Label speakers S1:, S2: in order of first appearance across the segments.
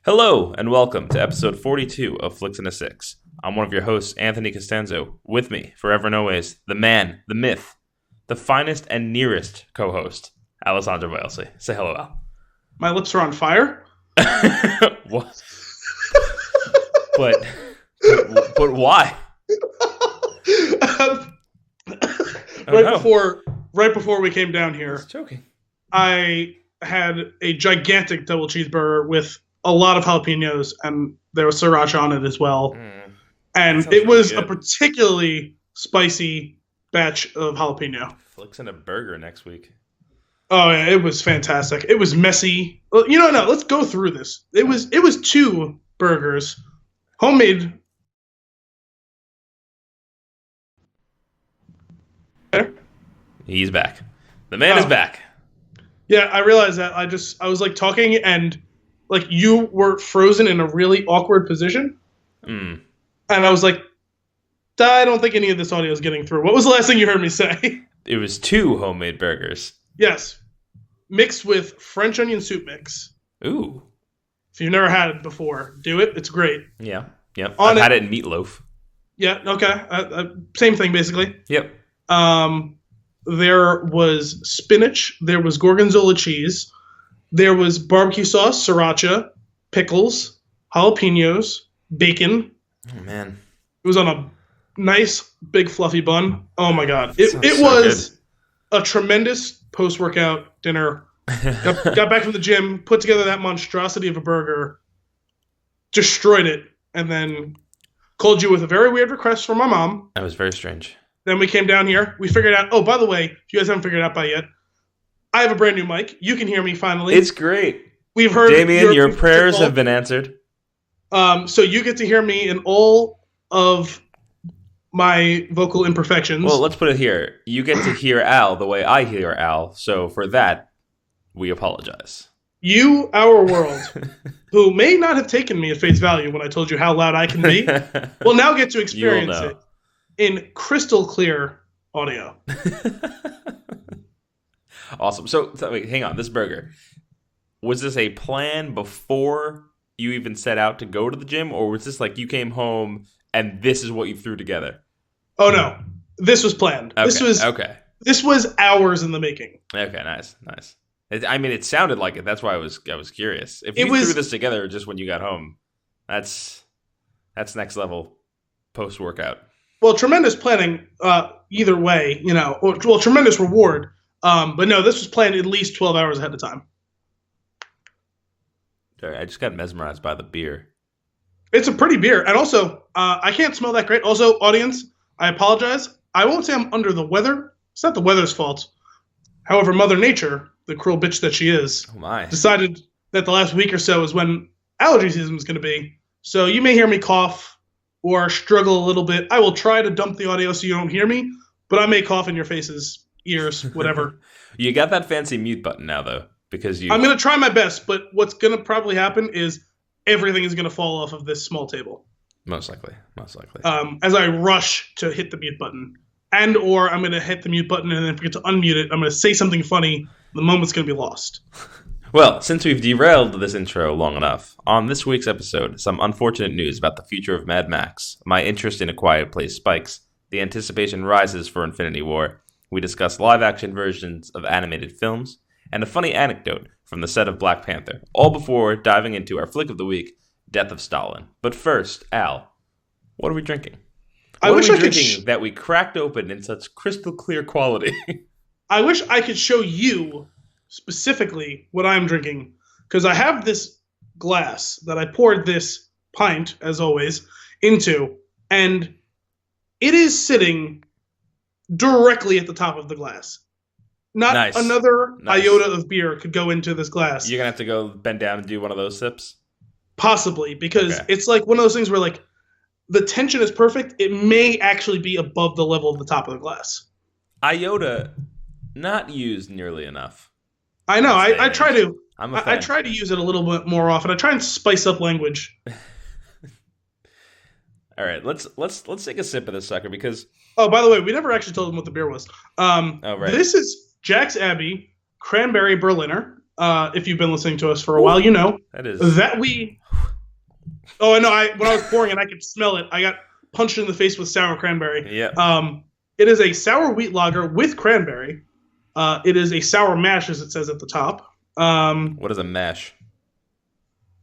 S1: Hello, and welcome to episode 42 of Flix and a Six. I'm one of your hosts, Anthony Costanzo. With me, forever and always, the man, the myth, the finest and nearest co-host, Alessandro Bielsi. Say hello, Al.
S2: My lips are on fire?
S1: What? but why?
S2: Right before we came down here,
S1: Joking.
S2: I had a gigantic double cheeseburger with a lot of jalapenos, and there was sriracha on it as well. And it was a particularly spicy batch of jalapeno.
S1: Flixing a burger next week.
S2: Oh yeah, it was fantastic. It was messy. Well, no, let's go through this. It was two burgers, homemade.
S1: He's back. The man is back.
S2: Yeah, I realized that. I was like talking and like you were frozen in a really awkward position. And I was like, I don't think any of this audio is getting through. What was the last thing you heard me say?
S1: It was two homemade burgers.
S2: Yes. Mixed with French onion soup mix.
S1: Ooh.
S2: If you've never had it before, do it. It's great.
S1: Yeah. I've had it in meatloaf.
S2: Yeah, okay. Same thing, basically.
S1: Yep.
S2: There was spinach. There was gorgonzola cheese. There was barbecue sauce, sriracha, pickles, jalapenos, bacon.
S1: Oh, man.
S2: It was on a nice, big, fluffy bun. Oh, my God. It
S1: so
S2: was a tremendous post-workout dinner. Got back from the gym, put together that monstrosity of a burger, destroyed it, and then called you with a very weird request from my mom.
S1: That was very strange.
S2: Then we came down here. We figured out, oh, by the way, if you guys haven't figured it out by yet, I have a brand new mic. You can hear me finally.
S1: It's great.
S2: We've heard
S1: Damien, your prayers have been answered.
S2: So you get to hear me in all of my vocal imperfections.
S1: Well, let's put it here. You get to hear Al the way I hear Al. So for that, we apologize.
S2: You, our world, who may not have taken me at face value when I told you how loud I can be, will now get to experience it in crystal clear audio.
S1: Awesome. So wait, hang on. This burger, was this a plan before you even set out to go to the gym, or was this like you came home and this is what you threw together?
S2: Oh no, this was planned.
S1: Okay.
S2: This was hours in the making.
S1: Okay, nice. It sounded like it. That's why I was curious. If you threw this together just when you got home, that's next level post workout.
S2: Well, tremendous planning. Either way, tremendous reward. But no, this was planned at least 12 hours ahead of time.
S1: Sorry, I just got mesmerized by the beer.
S2: It's a pretty beer. And also, I can't smell that great. Also, audience, I apologize. I won't say I'm under the weather. It's not the weather's fault. However, Mother Nature, the cruel bitch that she is, decided that the last week or so is when allergy season was going to be. So you may hear me cough or struggle a little bit. I will try to dump the audio so you don't hear me, but I may cough in your faces, ears, whatever.
S1: You got that fancy mute button now, though, because
S2: I'm going to try my best, but what's going to probably happen is everything is going to fall off of this small table.
S1: Most likely.
S2: As I rush to hit the mute button. Or I'm going to hit the mute button and then forget to unmute it. I'm going to say something funny. The moment's going to be lost.
S1: Well, since we've derailed this intro long enough, on this week's episode, some unfortunate news about the future of Mad Max. My interest in A Quiet Place spikes. The anticipation rises for Infinity War. We discuss live-action versions of animated films, and a funny anecdote from the set of Black Panther, all before diving into our flick of the week, Death of Stalin. But first, Al, what are we drinking? What are we drinking that we cracked open in such crystal clear quality?
S2: I wish I could show you specifically what I'm drinking, because I have this glass that I poured this pint, as always, into, and it is sitting directly at the top of the glass. Not another iota of beer could go into this glass.
S1: You're going to have to go bend down and do one of those sips?
S2: Possibly, because it's like one of those things where like the tension is perfect. It may actually be above the level of the top of the glass.
S1: Iota, not used nearly enough.
S2: I know. I try to. I try to use it a little bit more often. I try and spice up language.
S1: All right, let's take a sip of this sucker because.
S2: Oh, by the way, we never actually told them what the beer was.
S1: Right.
S2: This is Jack's Abbey Cranberry Berliner. If you've been listening to us for a while, you know
S1: that
S2: Oh, I know. When I was pouring it, I could smell it. I got punched in the face with sour cranberry.
S1: Yeah.
S2: It is a sour wheat lager with cranberry. It is a sour mash, as it says at the top.
S1: What is a mash?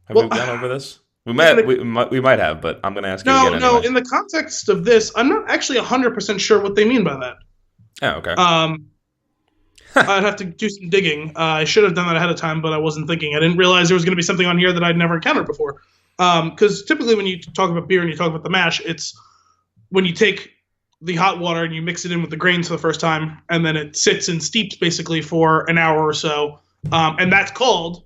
S1: Have
S2: Well,
S1: we gone over this? We might have, but I'm going to ask you again anyway.
S2: No. In the context of this, I'm not actually 100% sure what they mean by that.
S1: Oh, okay.
S2: I'd have to do some digging. I should have done that ahead of time, but I wasn't thinking. I didn't realize there was going to be something on here that I'd never encountered before. Because typically when you talk about beer and you talk about the mash, it's when you take the hot water and you mix it in with the grains for the first time, and then it sits and steeps basically for an hour or so, and that's called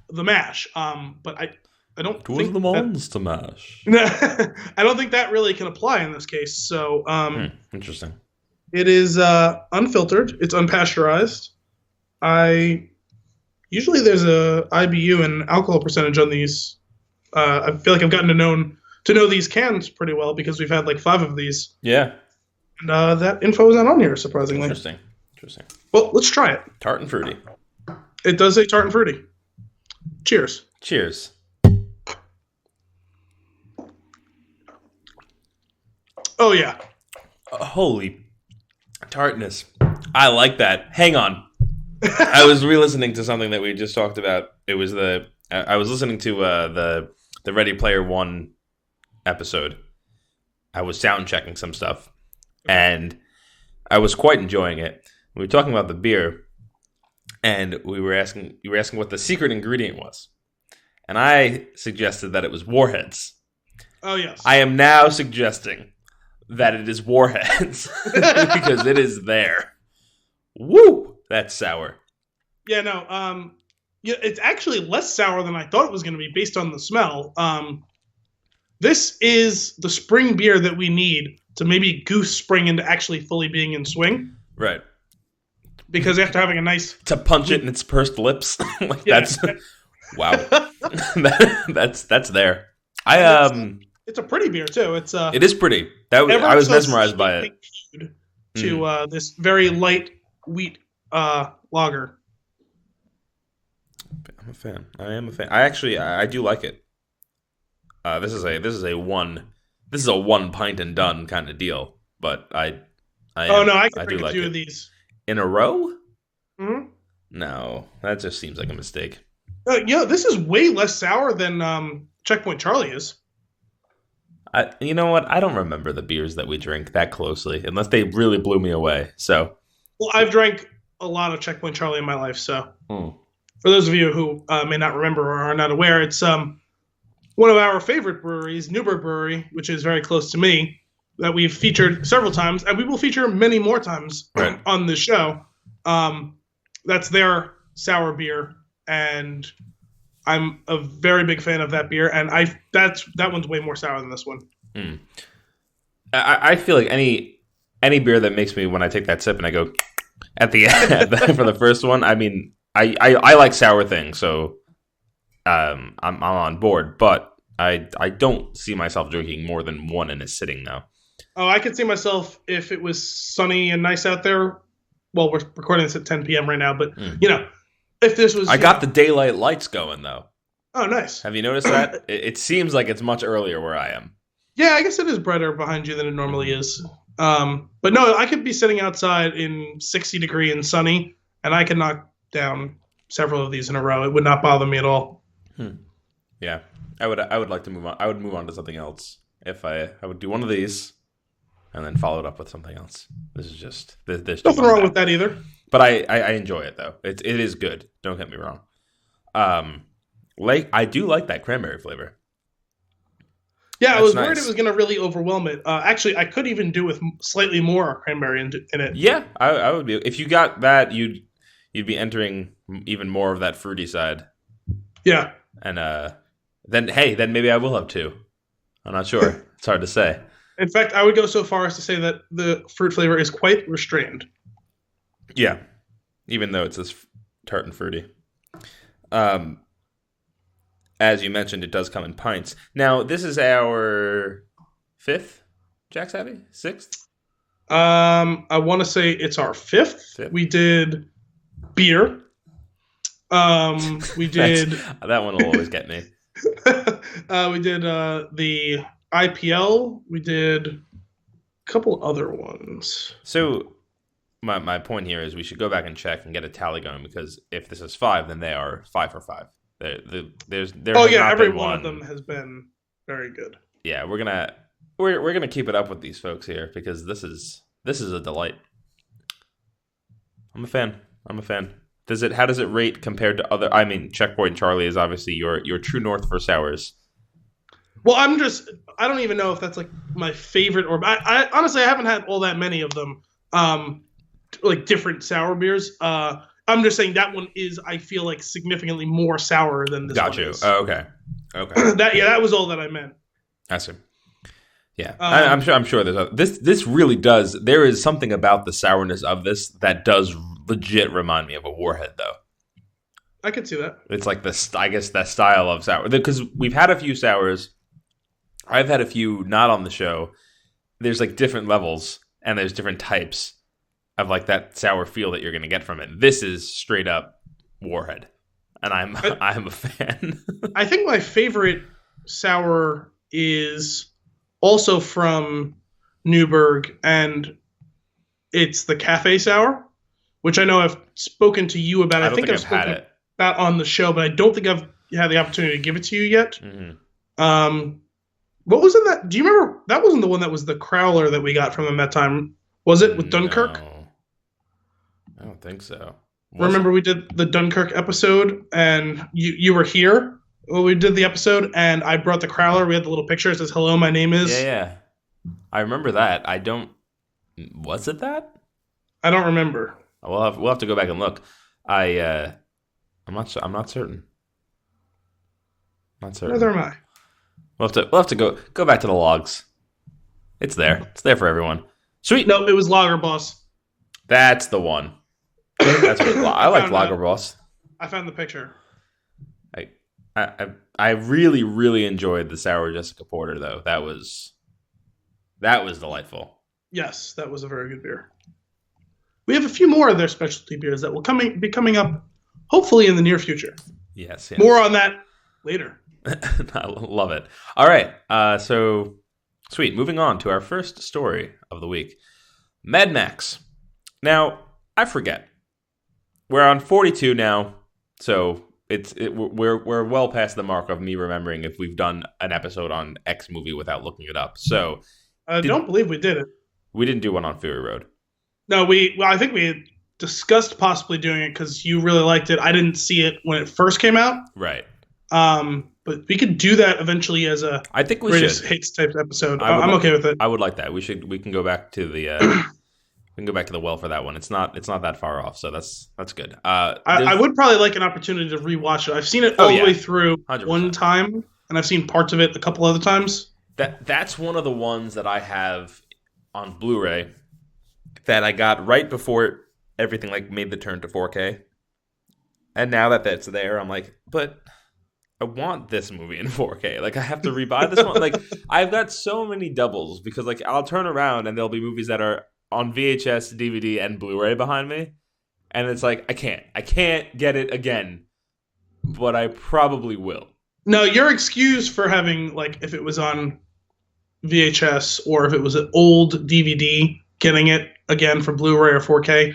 S2: the mash. But I don't think
S1: the monster mash.
S2: I don't think that really can apply in this case. So
S1: interesting.
S2: It is unfiltered. It's unpasteurized. Usually there's a IBU and alcohol percentage on these. I feel like I've gotten to know these cans pretty well because we've had like 5 of these.
S1: Yeah.
S2: And that info is not on here, surprisingly.
S1: Interesting.
S2: Well, let's try it.
S1: Tart and fruity.
S2: It does say tart and fruity. Cheers.
S1: Cheers.
S2: Oh, yeah.
S1: Holy tartness. I like that. Hang on. I was re-listening to something that we just talked about. It was I was listening to the Ready Player One episode. I was sound checking some stuff, and I was quite enjoying it. We were talking about the beer, and you were asking what the secret ingredient was, and I suggested that it was Warheads.
S2: Oh yes.
S1: I am now suggesting that it is Warheads because it is there. Woo! That's sour.
S2: Yeah, no. Yeah, it's actually less sour than I thought it was going to be based on the smell. This is the spring beer that we need to maybe goose spring into actually fully being in swing.
S1: Right.
S2: Because after having a nice...
S1: To punch it in its pursed lips. That's... Wow. That's there.
S2: It's a pretty beer, too.
S1: It is pretty. I was mesmerized by it.
S2: To this very light wheat lager.
S1: I'm a fan. I am a fan. I do like it. This is a one pint and done kind of deal. But I
S2: can drink a few of these
S1: in a row.
S2: Mm-hmm.
S1: No, that just seems like a mistake.
S2: This is way less sour than Checkpoint Charlie is.
S1: You know what? I don't remember the beers that we drink that closely, unless they really blew me away. So,
S2: well, I've drank a lot of Checkpoint Charlie in my life. So, for those of you who may not remember or are not aware, it's one of our favorite breweries, Newburgh Brewery, which is very close to me, that we've featured several times, and we will feature many more times on this show. That's their sour beer, and I'm a very big fan of that beer, and that one's way more sour than this one.
S1: I feel like any beer that makes me, when I take that sip and I go at the end for the first one, I mean, I like sour things, so I'm on board, but I don't see myself drinking more than one in a sitting now.
S2: Oh, I could see myself if it was sunny and nice out there. Well, we're recording this at 10 p.m. right now, but if this was...
S1: I got the daylight lights going, though.
S2: Oh, nice.
S1: Have you noticed that? It seems like it's much earlier where I am.
S2: Yeah, I guess it is brighter behind you than it normally is. But no, I could be sitting outside in 60 degree and sunny, and I could knock down several of these in a row. It would not bother me at all.
S1: Yeah, I would like to move on. I would move on to something else. If I would do one of these, and then follow it up with something else. This is just there's
S2: nothing wrong with that either.
S1: But I enjoy it though. It is good. Don't get me wrong. I do like that cranberry flavor.
S2: Yeah, I was worried it was going to really overwhelm it. Actually, I could even do with slightly more cranberry in it.
S1: Yeah, I would be. If you got that, you'd be entering even more of that fruity side.
S2: Yeah.
S1: And then maybe I will have 2. I'm not sure. It's hard to say.
S2: In fact, I would go so far as to say that the fruit flavor is quite restrained.
S1: Yeah, even though it's this tart and fruity. As you mentioned, it does come in pints. Now, this is our 5th Jack's Abbey? 6th?
S2: I want to say it's our 5th. We did beer. We did...
S1: that one will always get me.
S2: We did the IPL. We did a couple other ones.
S1: So my point here is we should go back and check and get a tally going because if this is 5, then they are 5 for 5. There has not
S2: Every
S1: been
S2: one of them has been very good.
S1: Yeah, we're gonna keep it up with these folks here because this is a delight. I'm a fan. How does it rate compared to other? I mean, Checkpoint Charlie is obviously your true north for sours.
S2: Well, I don't even know if that's like my favorite or I honestly I haven't had all that many of them. Like different sour beers. I'm just saying that one is, I feel like, significantly more sour than this one is.
S1: Oh, okay.
S2: that was all that I meant.
S1: I see. Yeah, I'm sure there's this really does. There is something about the sourness of this that does legit remind me of a Warhead, though.
S2: I could see that.
S1: It's like I guess that style of sour, because we've had a few sours. I've had a few not on the show. There's like different levels and there's different types of like that sour feel that you're going to get from it. This is straight up Warhead, and I'm a fan.
S2: I think my favorite sour is also from Newburgh, and it's the Cafe Sour, which I know I've spoken to you about. I think I've spoken
S1: had it
S2: about on the show, but I don't think I've had the opportunity to give it to you yet.
S1: Mm-hmm.
S2: What was in that? Do you remember? That wasn't the one that was the crowler that we got from him that time, was it? With Dunkirk?
S1: No, I don't think so.
S2: Remember we did the Dunkirk episode, and you were here when we did the episode, and I brought the crowler. We had the little picture. It says, "Hello, my name is."
S1: Yeah. I remember that. I don't. Was it that?
S2: I don't remember.
S1: We'll have to go back and look. I'm not certain. Not certain.
S2: Neither am I.
S1: We'll have to go back to the logs. It's there. It's there for everyone. Sweet.
S2: No, it was Lager Boss.
S1: That's the one. That's what I like Lager Boss.
S2: I found the picture.
S1: I really, really enjoyed the Sour Jessica Porter, though. That was delightful.
S2: Yes, that was a very good beer. We have a few more of their specialty beers that will be coming up, hopefully in the near future.
S1: Yes.
S2: More on that later.
S1: I love it. All right. So, sweet. Moving on to our first story of the week. Mad Max. Now, I forget. We're on 42 now, so we're well past the mark of me remembering if we've done an episode on X movie without looking it up. So,
S2: I don't believe we did it.
S1: We didn't do one on Fury Road.
S2: No, I think we had discussed possibly doing it because you really liked it. I didn't see it when it first came out.
S1: Right.
S2: But we could do that eventually as a
S1: I think we
S2: greatest
S1: should.
S2: hits type episode. I'm okay with it.
S1: I would like that. We can go back to the we can go back to the well for that one. It's not that far off, so that's good.
S2: I would probably like an opportunity to rewatch it. I've seen it all the way through 100%. One time, and I've seen parts of it a couple other times.
S1: That's one of the ones that I have on Blu-ray that I got right before everything like made the turn to 4K. And now that that's there, I'm like, but I want this movie in 4K. Like, I have to rebuy this one. Like, I've got so many doubles because, like, I'll turn around and there'll be movies that are on VHS, DVD, and Blu-ray behind me. And it's like, I can't get it again. But I probably will.
S2: No, your excuse for having, like, if it was on VHS or if it was an old DVD, getting it again for Blu-ray or 4K,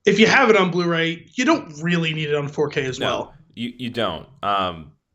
S2: if you have it on Blu-ray, you don't really need it on 4K as well.
S1: You don't.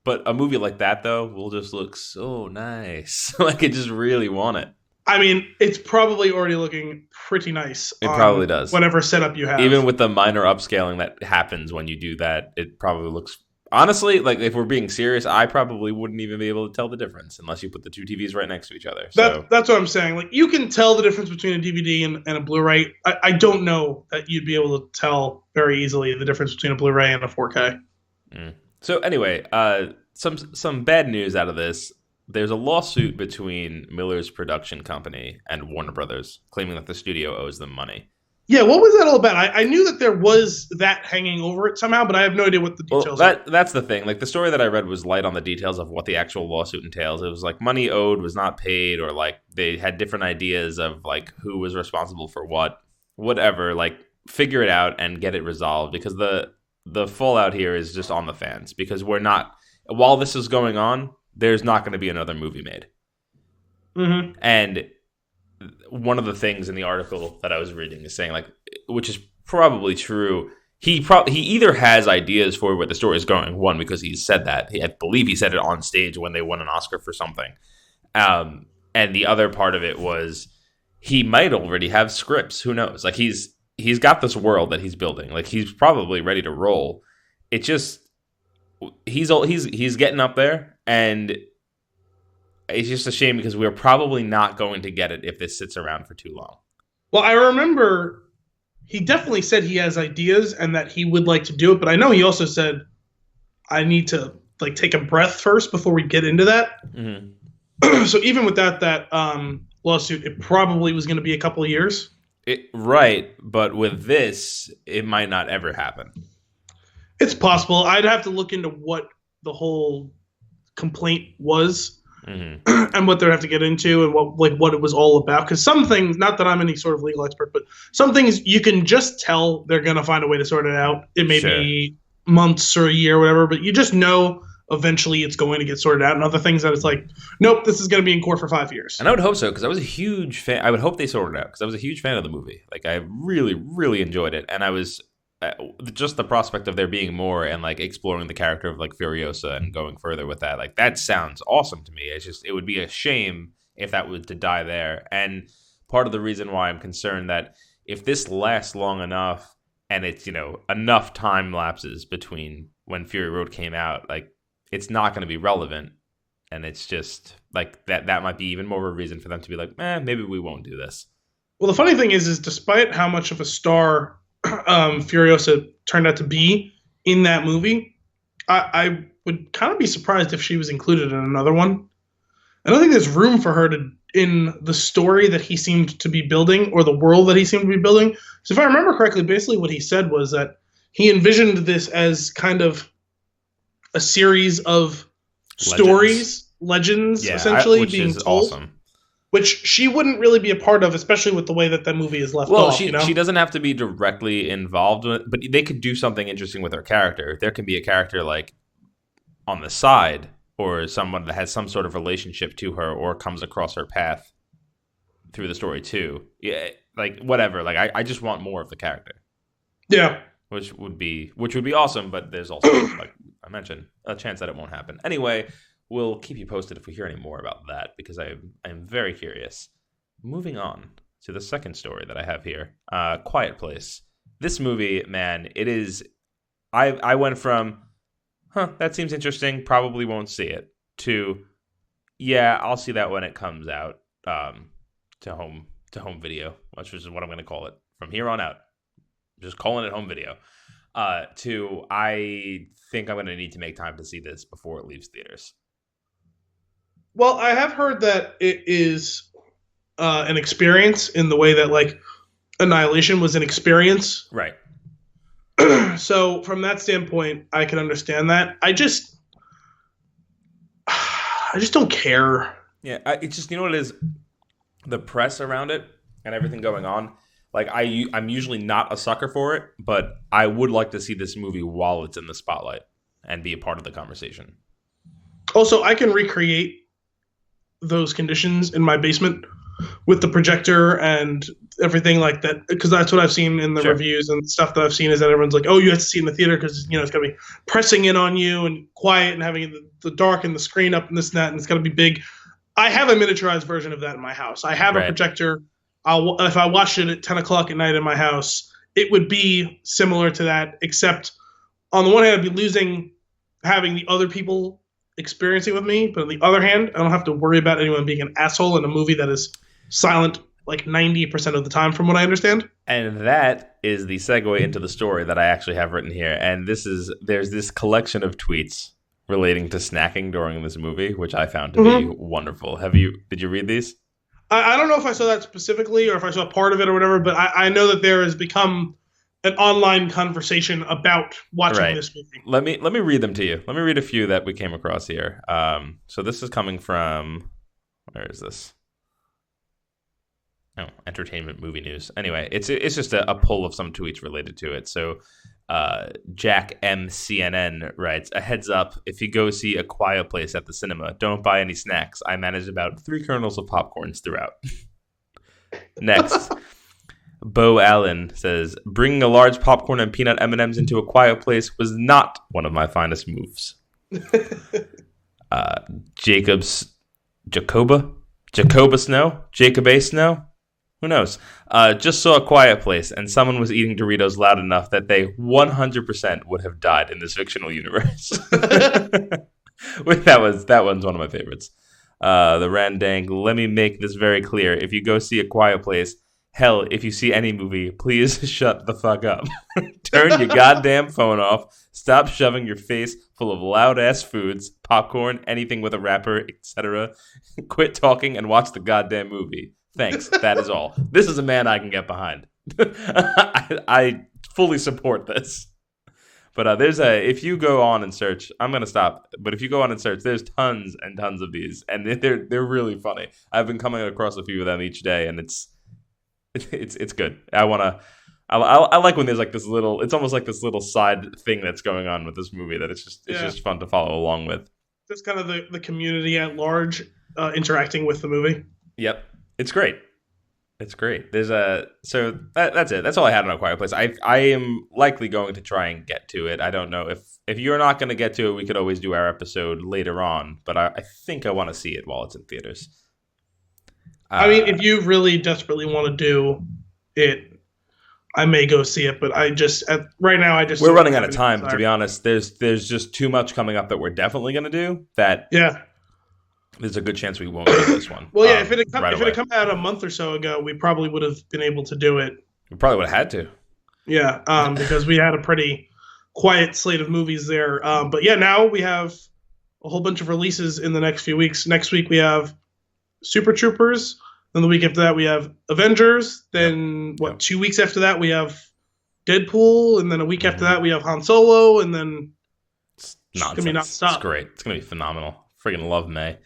S1: But a movie like that, though, will just look so nice. Like, I just really want it.
S2: I mean, it's probably already looking pretty nice.
S1: It probably does.
S2: Whatever setup you have.
S1: Even with the minor upscaling that happens when you do that, it probably looks... Honestly, like, if we're being serious, I probably wouldn't even be able to tell the difference unless you put the two TVs right next to each other.
S2: That's what I'm saying. Like, you can tell the difference between a DVD and a Blu-ray. I don't know that you'd be able to tell very easily the difference between a Blu-ray and a 4K.
S1: So anyway, some bad news out of this. There's a lawsuit between Miller's production company and Warner Brothers, claiming that the studio owes them money.
S2: Yeah, what was that all about? I knew that there was that hanging over it somehow, but I have no idea what the details are.
S1: That's the thing. Like, the story that I read was light on the details of what the actual lawsuit entails. It was like money owed was not paid, or like they had different ideas of like who was responsible for what. Whatever, like, figure it out and get it resolved, because the fallout here is just on the fans, because we're not while this is going on, there's not going to be another movie made.
S2: Mm-hmm.
S1: And one of the things in the article that I was reading is saying, like, which is probably true. He either has ideas for where the story is going. One, because he said that. I believe he said it on stage when they won an Oscar for something. And the other part of it was he might already have scripts. Who knows? Like he's got this world that he's building. Like he's probably ready to roll. It just he's getting up there, and it's just a shame because we're probably not going to get it if this sits around for too long.
S2: Well, I remember he definitely said he has ideas and that he would like to do it, but I know he also said I need to like take a breath first before we get into that. Mm-hmm. So even with that lawsuit, it probably was going to be a couple of years.
S1: Right, but with this, it might not ever happen.
S2: It's possible. I'd have to look into what the whole complaint was. Mm-hmm. And what they'd have to get into and what it was all about. Because some things, not that I'm any sort of legal expert, but some things you can just tell they're going to find a way to sort it out. It may be months or a year or whatever, but you just know eventually it's going to get sorted out. And other things that it's like, nope, this is going to be in court for 5 years.
S1: And I would hope so, because I was a huge fan. I would hope they sorted it out, because I was a huge fan of the movie. Like, I really, really enjoyed it. And I was just the prospect of there being more and like exploring the character of like Furiosa and going further with that, like that sounds awesome to me. It's just, it would be a shame if that was to die there. And part of the reason why I'm concerned that if this lasts long enough and it's, you know, enough time lapses between when Fury Road came out, like it's not going to be relevant. And it's just like that might be even more of a reason for them to be like, maybe we won't do this.
S2: Well, the funny thing is despite how much of a star Furiosa turned out to be in that movie, I would kind of be surprised if she was included in another one. I don't think there's room for her to in the story that he seemed to be building or the world that he seemed to be building. So if I remember correctly, basically what he said was that he envisioned this as kind of a series of legends essentially being told. Awesome. Which she wouldn't really be a part of, especially with the way that movie is left off.
S1: She doesn't have to be directly involved with it, but they could do something interesting with her character. There can be a character like on the side or someone that has some sort of relationship to her or comes across her path through the story too. Yeah, like whatever. Like I just want more of the character.
S2: Yeah.
S1: Which would be awesome, but there's also, like I mentioned, a chance that it won't happen. Anyway, we'll keep you posted if we hear any more about that, because I am very curious. Moving on to the second story that I have here, Quiet Place. This movie, man, it is... I went from, that seems interesting, probably won't see it, to, yeah, I'll see that when it comes out, to home video, which is what I'm going to call it from here on out. Just calling it home video. To, I think I'm going to need to make time to see this before it leaves theaters.
S2: Well, I have heard that it is an experience in the way that, like, Annihilation was an experience.
S1: Right.
S2: So, from that standpoint, I can understand that. I just don't care.
S1: Yeah, it's just, you know what it is? The press around it and everything going on. Like, I'm usually not a sucker for it, but I would like to see this movie while it's in the spotlight and be a part of the conversation.
S2: Also, I can recreate those conditions in my basement with the projector and everything like that, because that's what I've seen in the reviews and stuff that I've seen is that everyone's like, oh, you have to see it in the theater because, you know, it's going to be pressing in on you and quiet and having the dark and the screen up and this and that, and it's going to be big. I have a miniaturized version of that in my house. I have a projector. If I watched it at 10 o'clock at night in my house, it would be similar to that, except on the one hand, I'd be having the other people experiencing with me, but on the other hand, I don't have to worry about anyone being an asshole in a movie that is silent like 90% of the time, from what I understand.
S1: And that is the segue into the story that I actually have written here. And there's this collection of tweets relating to snacking during this movie, which I found to be wonderful. Did you read these?
S2: I don't know if I saw that specifically or if I saw part of it or whatever, but I know that there has become an online conversation about watching this movie.
S1: Let me read them to you. Let me read a few that we came across here. So this is coming from, where is this? Oh, Entertainment Movie News. Anyway, it's just a pull of some tweets related to it. So Jack MCNN writes, a heads up, if you go see A Quiet Place at the cinema, don't buy any snacks. I managed about 3 kernels of popcorns throughout. Next, Bo Allen says, bringing a large popcorn and peanut M&Ms into A Quiet Place was not one of my finest moves. Jacoba Snow? Who knows? Just saw A Quiet Place, and someone was eating Doritos loud enough that they 100% would have died in this fictional universe. That one's one of my favorites. The Randang, let me make this very clear. If you go see A Quiet Place, hell, if you see any movie, please shut the fuck up. Turn your goddamn phone off. Stop shoving your face full of loud-ass foods, popcorn, anything with a wrapper, etc. Quit talking and watch the goddamn movie. Thanks. That is all. This is a man I can get behind. I fully support this. But if you go on and search, I'm going to stop. But if you go on and search, there's tons and tons of these. And they're really funny. I've been coming across a few of them each day, and it's good. I like when there's like this little, it's almost like this little side thing that's going on with this movie that it's just fun to follow along with.
S2: Just kind of the community at large interacting with the movie.
S1: Yep. It's great. It's great. That's it. That's all I had on A Quiet Place. I am likely going to try and get to it. I don't know if you're not going to get to it, we could always do our episode later on, but I think I want to see it while it's in theaters.
S2: I mean, if you really desperately want to do it, I may go see it, but right now we're
S1: running out of time, to be honest. There's just too much coming up that we're definitely going to do that.
S2: Yeah.
S1: There's a good chance we won't do this one.
S2: Well, yeah, if it had come out a month or so ago, we probably would have been able to do it.
S1: We probably would have had to.
S2: Yeah, because we had a pretty quiet slate of movies there. But yeah, now we have a whole bunch of releases in the next few weeks. Next week we have Super Troopers. Then the week after that we have Avengers. Then 2 weeks after that we have Deadpool. And then a week after that we have Han Solo. And then
S1: it's nonsense.
S2: gonna be nonstop.
S1: It's great. It's gonna be phenomenal. Freaking love May.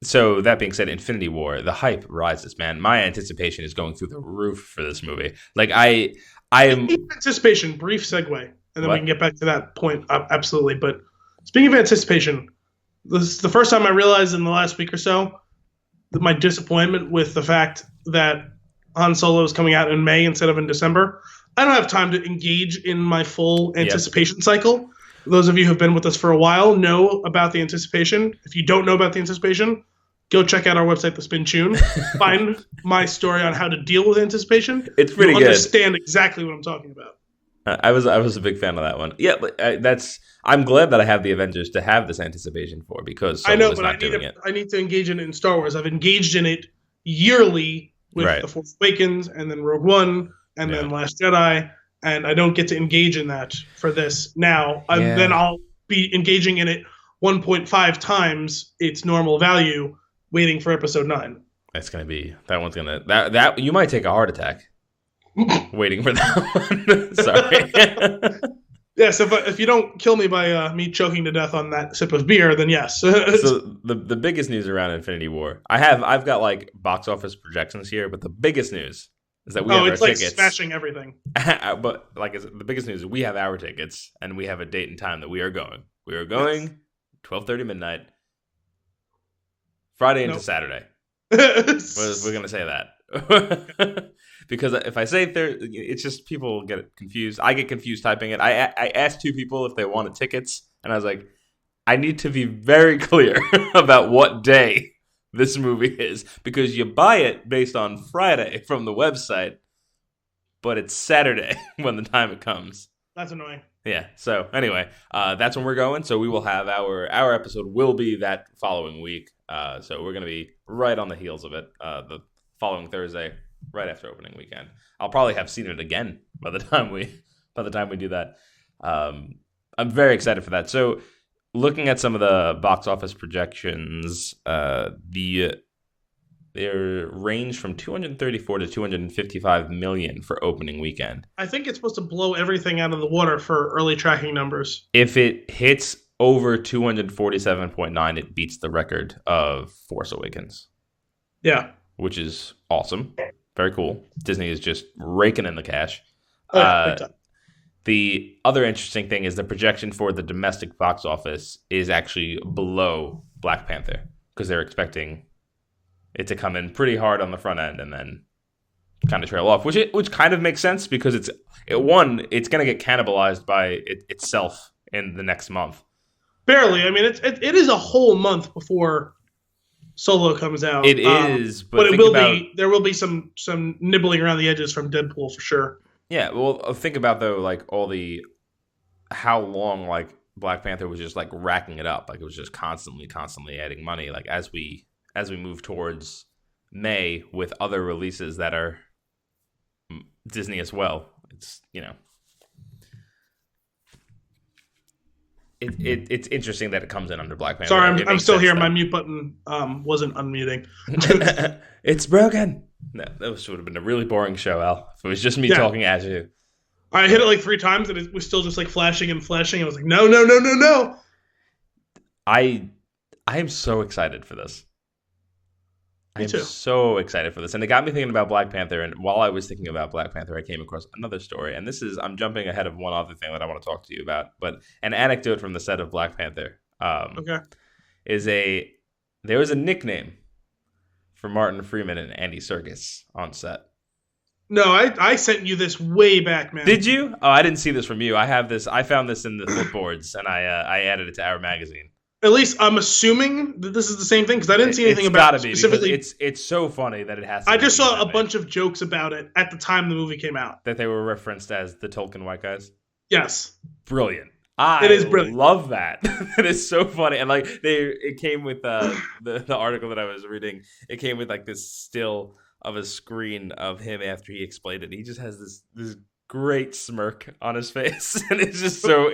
S1: So that being said, Infinity War, the hype rises, man. My anticipation is going through the roof for this movie. Like I am
S2: anticipation. Brief segue, and then we can get back to that point. Absolutely. But speaking of anticipation, this is the first time I realized in the last week or so that my disappointment with the fact that Han Solo is coming out in May instead of in December. I don't have time to engage in my full anticipation cycle. Those of you who have been with us for a while know about the anticipation. If you don't know about the anticipation, go check out our website, The Spin Tune. Find my story on how to deal with anticipation.
S1: It's pretty good.
S2: Understand exactly what I'm talking about.
S1: I was a big fan of that one. Yeah, but I'm glad that I have the Avengers to have this anticipation for, because
S2: I know, but I need to engage in it in Star Wars. I've engaged in it yearly with The Force Awakens, and then Rogue One, and then Last Jedi. And I don't get to engage in that for this now. Then I'll be engaging in it 1.5 times its normal value, waiting for episode 9.
S1: That's gonna be that you might take a heart attack waiting for that one. Sorry.
S2: Yes, if you don't kill me by me choking to death on that sip of beer, then yes.
S1: So the biggest news around Infinity War, I've got like box office projections here, but the biggest news is that we have our tickets.
S2: It's like smashing everything.
S1: But the biggest news is we have our tickets, and we have a date and time that we are going. We are going 12:30 midnight, Friday into Saturday. We're going to say that. Because if I say it's just people get confused. I get confused typing it. I asked 2 people if they wanted tickets, and I was like, I need to be very clear about what day this movie is, because you buy it based on Friday from the website, but it's Saturday when the time it comes.
S2: That's annoying.
S1: Yeah. So anyway, that's when we're going. So we will have our episode will be that following week. So we're going to be right on the heels of it. The following Thursday, right after opening weekend. I'll probably have seen it again by the time we do that. I'm very excited for that. So looking at some of the box office projections, they range from 234 to 255 million for opening weekend.
S2: I think it's supposed to blow everything out of the water for early tracking numbers.
S1: If it hits over 247.9, it beats the record of Force Awakens.
S2: Yeah.
S1: Which is awesome. Very cool. Disney is just raking in the cash. The other interesting thing is the projection for the domestic box office is actually below Black Panther because they're expecting it to come in pretty hard on the front end and then kind of trail off, which kind of makes sense because it's going to get cannibalized by itself in the next month.
S2: Barely. I mean, it is a whole month before Solo comes out.
S1: It is, but
S2: there will be some nibbling around the edges from Deadpool for sure.
S1: Yeah, well, think about though, like how long like Black Panther was just like racking it up, like it was just constantly adding money. Like as we move towards May with other releases that are Disney as well, it's it's interesting that it comes in under Black Panther.
S2: Sorry, I'm still here. My mute button wasn't unmuting.
S1: It's broken. No, that would have been a really boring show, Al. If it was just me talking at you.
S2: I hit it like 3 times and it was still just like flashing and flashing. I was like, no.
S1: I am so excited for this.
S2: Me too.
S1: I'm so excited for this. And it got me thinking about Black Panther. And while I was thinking about Black Panther, I came across another story. And I'm jumping ahead of one other thing that I want to talk to you about. But an anecdote from the set of Black Panther there was a nickname for Martin Freeman and Andy Serkis on set.
S2: No, I sent you this way back, man.
S1: Did you? Oh, I didn't see this from you. I found this in the flipboards, and I added it to our magazine.
S2: At least I'm assuming that this is the same thing because I didn't see anything about it specifically.
S1: It's so funny that it has.
S2: I just saw a bunch of jokes about it at the time the movie came out.
S1: That they were referenced as the Tolkien white guys.
S2: Yes.
S1: Brilliant.
S2: It is brilliant.
S1: Love that. It is so funny, and like it came with the article that I was reading. It came with like this still of a screen of him after he explained it. He just has this great smirk on his face, and it's just so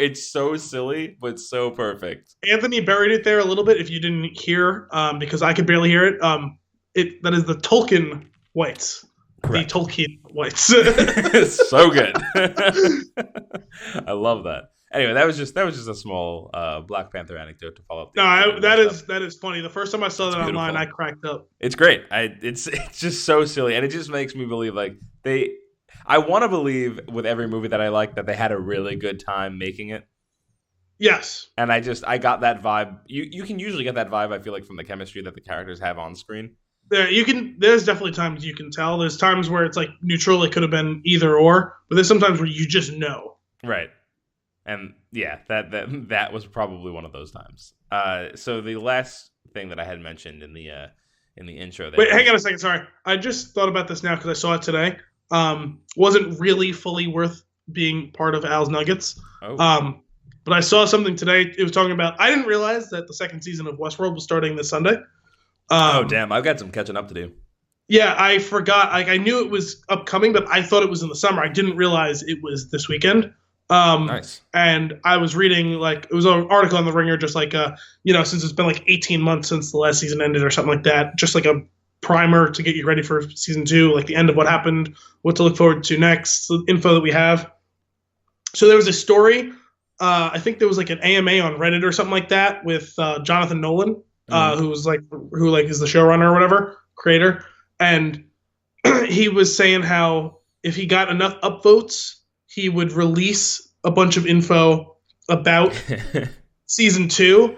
S1: silly but so perfect.
S2: Anthony buried it there a little bit if you didn't hear, because I could barely hear it. That is the Tolkien whites. Correct. The Tolkien whites.
S1: So good. I love that. Anyway, that was just a small Black Panther anecdote to follow up.
S2: That is funny. The first time I saw that online, I cracked up.
S1: It's great. It's just so silly, and it just makes me believe like I want to believe with every movie that I like that they had a really good time making it.
S2: Yes.
S1: And I got that vibe. You can usually get that vibe, I feel like, from the chemistry that the characters have on screen.
S2: There's definitely times you can tell. There's times where it's like neutral. It could have been either or, but there's sometimes where you just know.
S1: Right. And yeah, that was probably one of those times. So the last thing that I had mentioned in the intro.
S2: Wait, hang on a second. Sorry, I just thought about this now because I saw it today. Wasn't really fully worth being part of Al's Nuggets.
S1: Oh.
S2: But I saw something today. It was talking about. I didn't realize that the second season of Westworld was starting this Sunday.
S1: Oh damn! I've got some catching up to do.
S2: Yeah, I forgot. Like I knew it was upcoming, but I thought it was in the summer. I didn't realize it was this weekend.
S1: Nice.
S2: And I was reading it was an article on The Ringer, just like since it's been like 18 months since the last season ended or something like that, just like a primer to get you ready for season 2, like the end of what happened, what to look forward to next, the info that we have. So there was a story. I think there was like an AMA on Reddit or something like that with Jonathan Nolan, who is the showrunner or whatever, creator, and he was saying how if he got enough upvotes, he would release a bunch of info about season 2,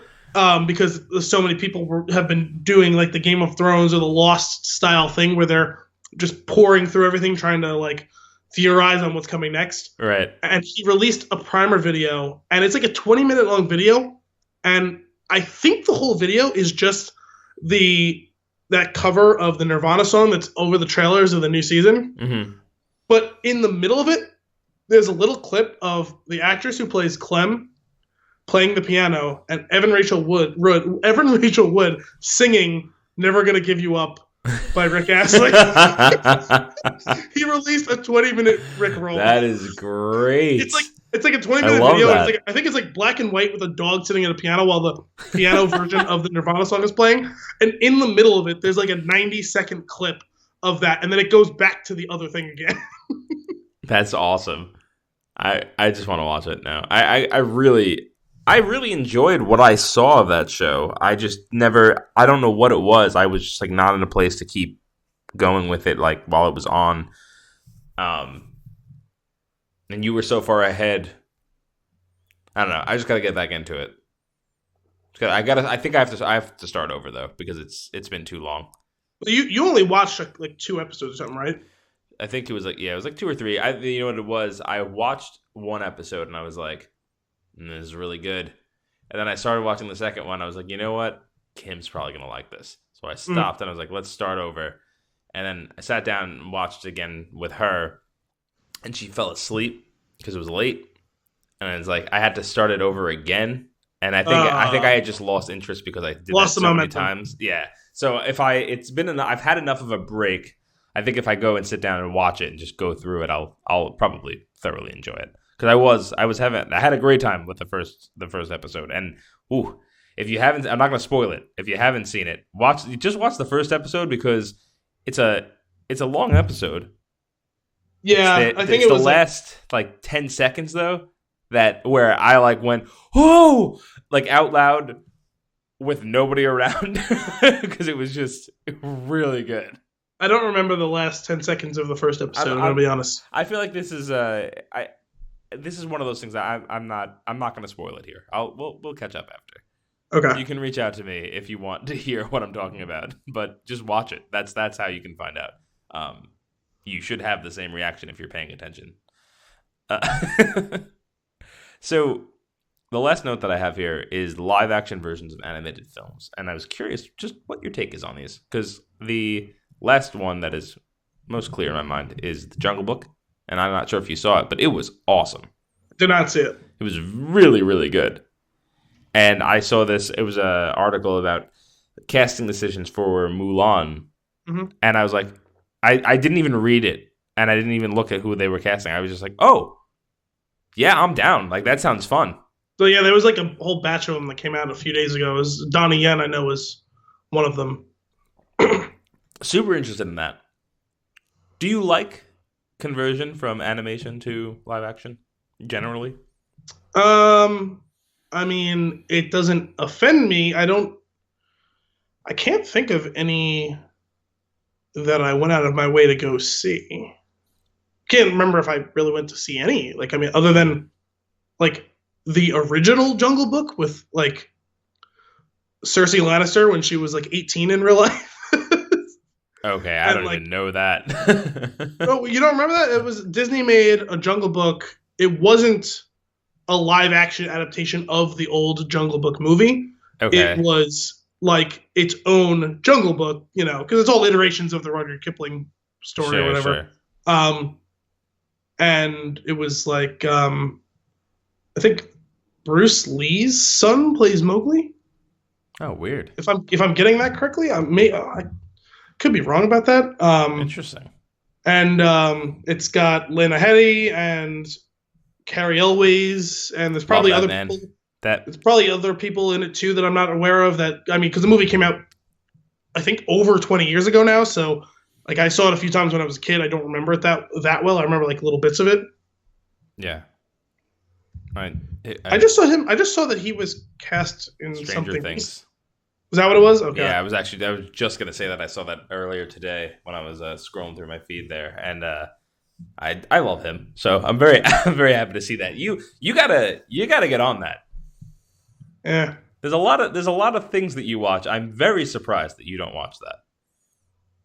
S2: because so many people have been doing like the Game of Thrones or the Lost style thing where they're just pouring through everything, trying to like theorize on what's coming next.
S1: Right.
S2: And he released a primer video, and it's like a 20-minute long video, and I think the whole video is just that cover of the Nirvana song that's over the trailers of the new season.
S1: Mm-hmm.
S2: But in the middle of it, there's a little clip of the actress who plays Clem playing the piano and Evan Rachel Wood singing "Never Gonna Give You Up" by Rick Astley. He released a 20-minute Rick roll.
S1: That is great.
S2: It's like a 20-minute video. I think it's like black and white with a dog sitting at a piano while the piano version of the Nirvana song is playing. And in the middle of it, there's like a 90-second clip of that, and then it goes back to the other thing again.
S1: That's awesome. I just want to watch it now. I really enjoyed what I saw of that show. I don't know what it was. I was just like not in a place to keep going with it like while it was on. And you were so far ahead. I don't know. I just gotta get back into it. I think I have to start over though because it's been too long.
S2: You only watched like 2 episodes or something, right?
S1: I think it was like 2 or 3. You know what it was? I watched one episode and I was like, "This is really good." And then I started watching the second one. I was like, you know what? Kim's probably gonna like this. So I stopped and I was like, let's start over. And then I sat down and watched again with her, and she fell asleep because it was late. And it's like I had to start it over again. And I think I had just lost interest because I did that so many times. Yeah. So I've had enough of a break. I think if I go and sit down and watch it and just go through it, I'll probably thoroughly enjoy it. Because I had a great time with the first episode. And if you haven't, I'm not going to spoil it. If you haven't seen it, watch the first episode because it's a long episode.
S2: Yeah, I think it was
S1: the last like 10 seconds though. That where I like went, oh, like out loud with nobody around because it was just really good.
S2: I don't remember the last 10 seconds of the first episode. I'm gonna be honest.
S1: I feel like this is this is one of those things that I'm not going to spoil it here. We'll catch up after.
S2: Okay.
S1: You can reach out to me if you want to hear what I'm talking about, but just watch it. That's how you can find out. You should have the same reaction if you're paying attention. So, the last note that I have here is live action versions of animated films. And I was curious just what your take is on these. Because the last one that is most clear in my mind is The Jungle Book. And I'm not sure if you saw it, but it was awesome.
S2: Did not see it.
S1: It was really, really good. And I saw this. It was an article about casting decisions for Mulan. Mm-hmm. And I was like, I didn't even read it. And I didn't even look at who they were casting. I was just like, oh. Yeah, I'm down. Like, that sounds fun.
S2: So, yeah, there was like a whole batch of them that came out a few days ago. It was Donnie Yen, I know, was one of them.
S1: Super interested in that. Do you like conversion from animation to live action, generally?
S2: I mean, it doesn't offend me. I can't think of any that I went out of my way to go see. Can't remember if I really went to see any. Like, I mean, other than like the original Jungle Book with like Cersei Lannister when she was like 18 in real life.
S1: Okay, I don't even know that.
S2: Oh, you don't remember that? It was Disney made a Jungle Book. It wasn't a live action adaptation of the old Jungle Book movie. Okay. It was like its own Jungle Book, you know, because it's all iterations of the Rudyard Kipling story or whatever. Sure. And it was like, I think Bruce Lee's son plays Mowgli.
S1: Oh, weird.
S2: If I'm getting that correctly, I could be wrong about that.
S1: Interesting.
S2: And it's got Lena Headey and Carrie Elways, and there's probably other people. There's probably other people in it too that I'm not aware of. That I mean, because the movie came out, I think, over 20 years ago now, so. Like, I saw it a few times when I was a kid. I don't remember it that well. I remember, like, little bits of it.
S1: Yeah.
S2: I just saw him. I just saw that he was cast in
S1: Stranger Things.
S2: Was that what it was? Okay.
S1: Yeah, I was just going to say that. I saw that earlier today when I was scrolling through my feed there. And I love him. So I'm very happy to see that. You gotta get on that.
S2: Yeah.
S1: There's a lot of things that you watch. I'm very surprised that you don't watch that.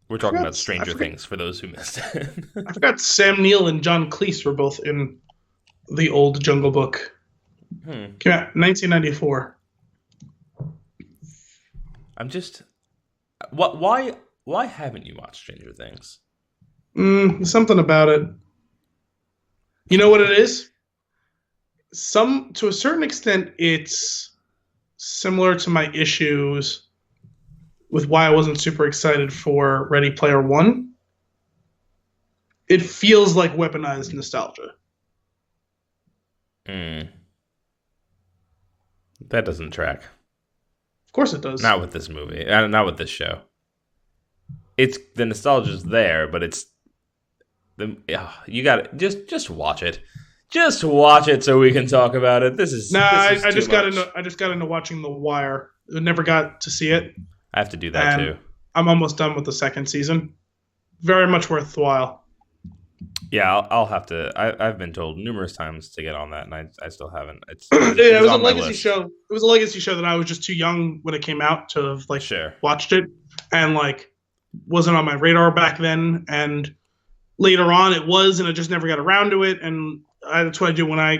S1: We're talking about Stranger Things for those who missed it.
S2: I forgot Sam Neill and John Cleese were both in the old Jungle Book. Came out in 1994.
S1: I'm just... Why haven't you watched Stranger Things?
S2: Something about it. You know what it is? To a certain extent, it's similar to my issues with why I wasn't super excited for Ready Player One. It feels like weaponized nostalgia.
S1: That doesn't track.
S2: Of course it does.
S1: Not with this movie. Not with this show. It's the nostalgia's there, but it's you got to just watch it. Just watch it so we can talk about it. I just got into watching The Wire. I never got to see it. I have to do that too.
S2: I'm almost done with the second season. Very much worthwhile.
S1: Yeah, I'll have to. I've been told numerous times to get on that, and I still haven't.
S2: It
S1: It's
S2: was a
S1: on my
S2: legacy
S1: list.
S2: show. It was a legacy show that I was just too young when it came out to have like
S1: Sure.
S2: watched it, and like wasn't on my radar back then. And later on, it was, and I just never got around to it. And that's what I do when I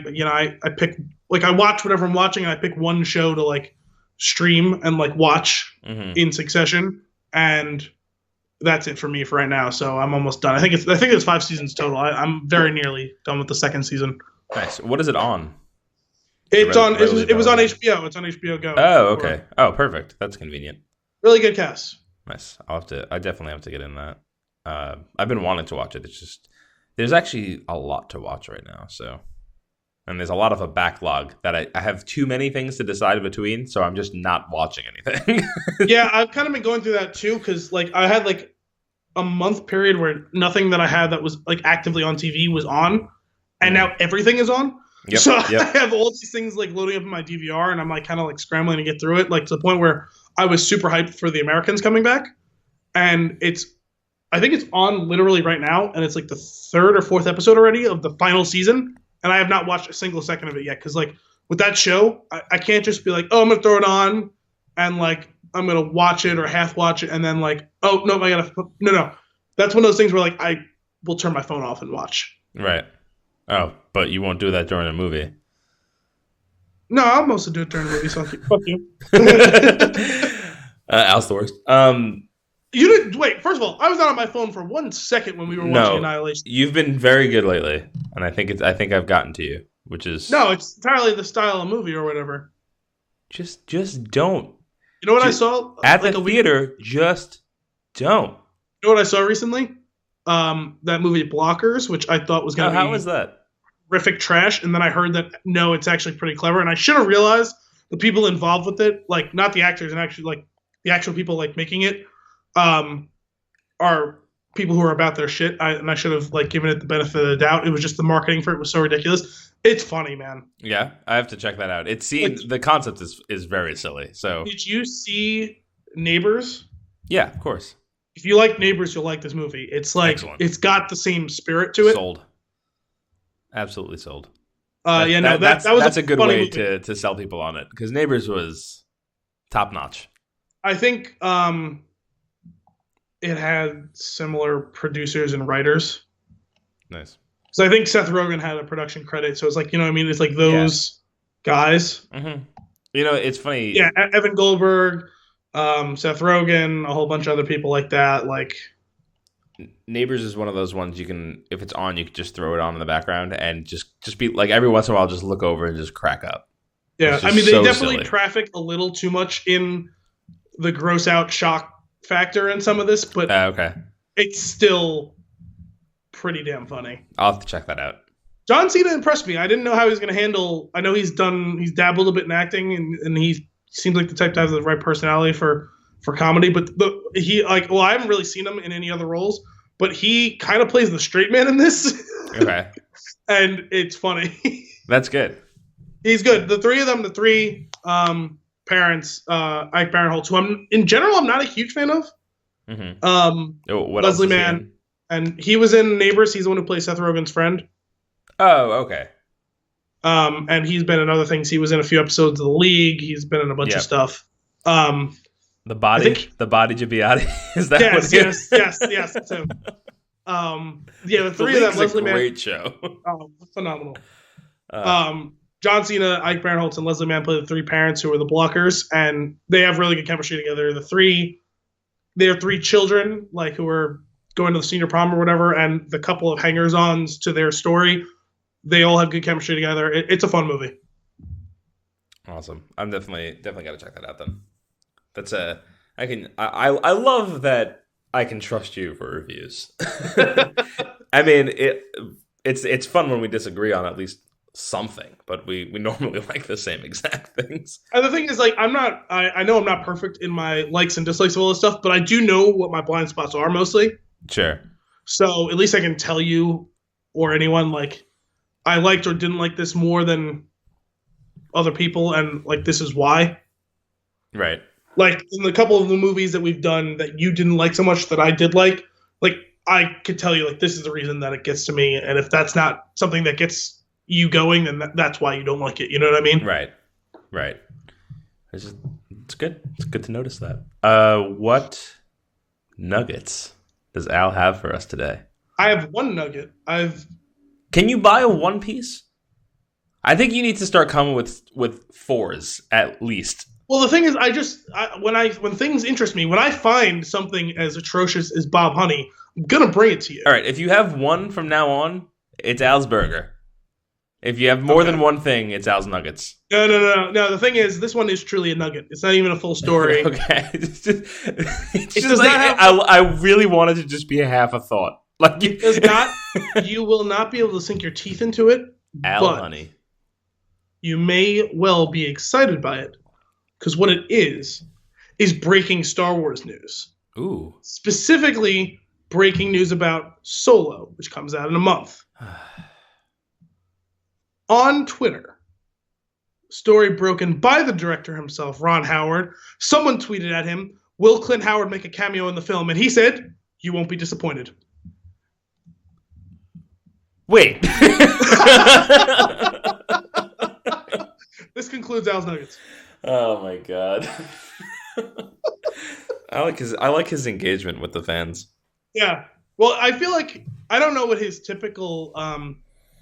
S2: pick like I watch whatever I'm watching, and I pick one show to like stream and like watch in succession, and that's it for me for right now. So I'm almost done. I think it's 5 seasons total. I'm very nearly done with the second season.
S1: Nice. What is it on?
S2: It's on. It was on HBO. It's on HBO Go.
S1: Oh, okay. Oh, perfect. That's convenient.
S2: Really good cast.
S1: Nice. I definitely have to get in that. I've been wanting to watch it. It's just there's actually a lot to watch right now. So, and there's a lot of a backlog that I have too many things to decide between. So I'm just not watching anything.
S2: Yeah, I've kind of been going through that too because like I had like a month period where nothing that I had that was like actively on TV was on, and now everything is on.
S1: Yep,
S2: so I have all these things like loading up in my DVR, and I'm like kind of like scrambling to get through it, like to the point where I was super hyped for The Americans coming back, and I think it's on literally right now, and it's like the 3rd or 4th episode already of the final season, and I have not watched a single second of it yet because like with that show, I can't just be like, oh, I'm gonna throw it on, and like I'm gonna watch it or half watch it, and then like, oh no, I gotta no. That's one of those things where like I will turn my phone off and watch.
S1: Right. Oh, but you won't do that during a movie.
S2: No, I'll mostly do it during the movie. So fuck you.
S1: Al's the worst.
S2: You didn't wait. First of all, I was not on my phone for 1 second when we were watching Annihilation.
S1: You've been very good lately, and I think I've gotten to you, which is
S2: no. It's entirely the style of movie or whatever.
S1: Just don't.
S2: You know what I saw
S1: at like the theater? Just don't.
S2: You know what I saw recently? That movie Blockers, which I thought was going to be
S1: how was that?
S2: Horrific trash, and then I heard that no, it's actually pretty clever, and I should have realized the people involved with it, like not the actors and actually like the actual people like making it, are people who are about their shit. And I should have like given it the benefit of the doubt. It was just the marketing for it was so ridiculous. It's funny, man.
S1: Yeah, I have to check that out. It seems the concept is very silly. So
S2: did you see Neighbors?
S1: Yeah, of course.
S2: If you like Neighbors, you'll like this movie. It's like
S1: Excellent.
S2: It's got the same spirit to it.
S1: Sold. Absolutely sold.
S2: That's
S1: a good way to sell people on it because Neighbors was top notch.
S2: I think it had similar producers and writers.
S1: Nice.
S2: So I think Seth Rogen had a production credit. So it's like, you know what I mean? It's like those guys.
S1: Mm-hmm. You know, it's funny.
S2: Yeah, Evan Goldberg, Seth Rogen, a whole bunch of other people like that. Like
S1: Neighbors is one of those ones you can, if it's on, you can just throw it on in the background and just be like every once in a while, just look over and just crack up.
S2: Yeah, I mean, they definitely traffic a little too much in the gross out shock factor in some of this, but
S1: okay,
S2: it's still pretty damn funny.
S1: I'll have to check that out.
S2: John Cena impressed me. I didn't know how he was going to handle. I know he's dabbled a bit in acting, and he seems like the type to have the right personality for comedy. But I haven't really seen him in any other roles, but he kind of plays the straight man in this.
S1: Okay,
S2: and it's funny.
S1: That's good.
S2: He's good. The three parents, Ike Barinholtz, who I'm not a huge fan of.
S1: Mm-hmm.
S2: Leslie Mann, and he was in Neighbors. He's the one who plays Seth Rogen's friend.
S1: Oh, okay.
S2: And he's been in other things. He was in a few episodes of The League. He's been in a bunch of stuff. The body
S1: Giubiati. Is that
S2: yes, yes, that's him. The three of them. Leslie Mann.
S1: Great show.
S2: Oh, phenomenal. John Cena, Ike Barinholtz, and Leslie Mann play the three parents who are the Blockers, and they have really good chemistry together. They have three children, like who are going to the senior prom or whatever, and the couple of hangers-ons to their story. They all have good chemistry together. It's a fun movie.
S1: Awesome. I'm definitely got to check that out then. I love that I can trust you for reviews. I mean, it's fun when we disagree on at least something, but we normally like the same exact things.
S2: And the thing is, like, I know I'm not perfect in my likes and dislikes of all this stuff, but I do know what my blind spots are mostly.
S1: Sure.
S2: So at least I can tell you or anyone, like, I liked or didn't like this more than other people, and like this is why. Right. Like in the couple of the movies that we've done that you didn't like so much that I did like I could tell you, like, this is the reason that it gets to me, and if that's not something that gets you going, then that's why you don't like it. You know what I mean?
S1: Right. It's good. It's good to notice that. What nuggets does Al have for us today?
S2: I have one nugget.
S1: Can you buy a one piece? I think you need to start coming with fours at least.
S2: Well, the thing is, when things interest me, when I find something as atrocious as Bob Honey, I'm gonna bring it to you.
S1: All right, if you have one from now on, it's Al's Burger. If you have more than one thing, it's Al's Nuggets.
S2: No. The thing is, this one is truly a nugget. It's not even a full story.
S1: Okay, I really wanted to just be a half a thought. Like
S2: it does not. You will not be able to sink your teeth into it.
S1: Al Honey.
S2: You may well be excited by it. Because what it is breaking Star Wars news.
S1: Ooh.
S2: Specifically, breaking news about Solo, which comes out in a month. On Twitter, story broken by the director himself, Ron Howard. Someone tweeted at him, will Clint Howard make a cameo in the film? And he said, you won't be disappointed.
S1: Wait.
S2: This concludes Al's Nuggets.
S1: Oh my god. I like his engagement with the fans.
S2: Yeah. Well, I feel like I don't know what his typical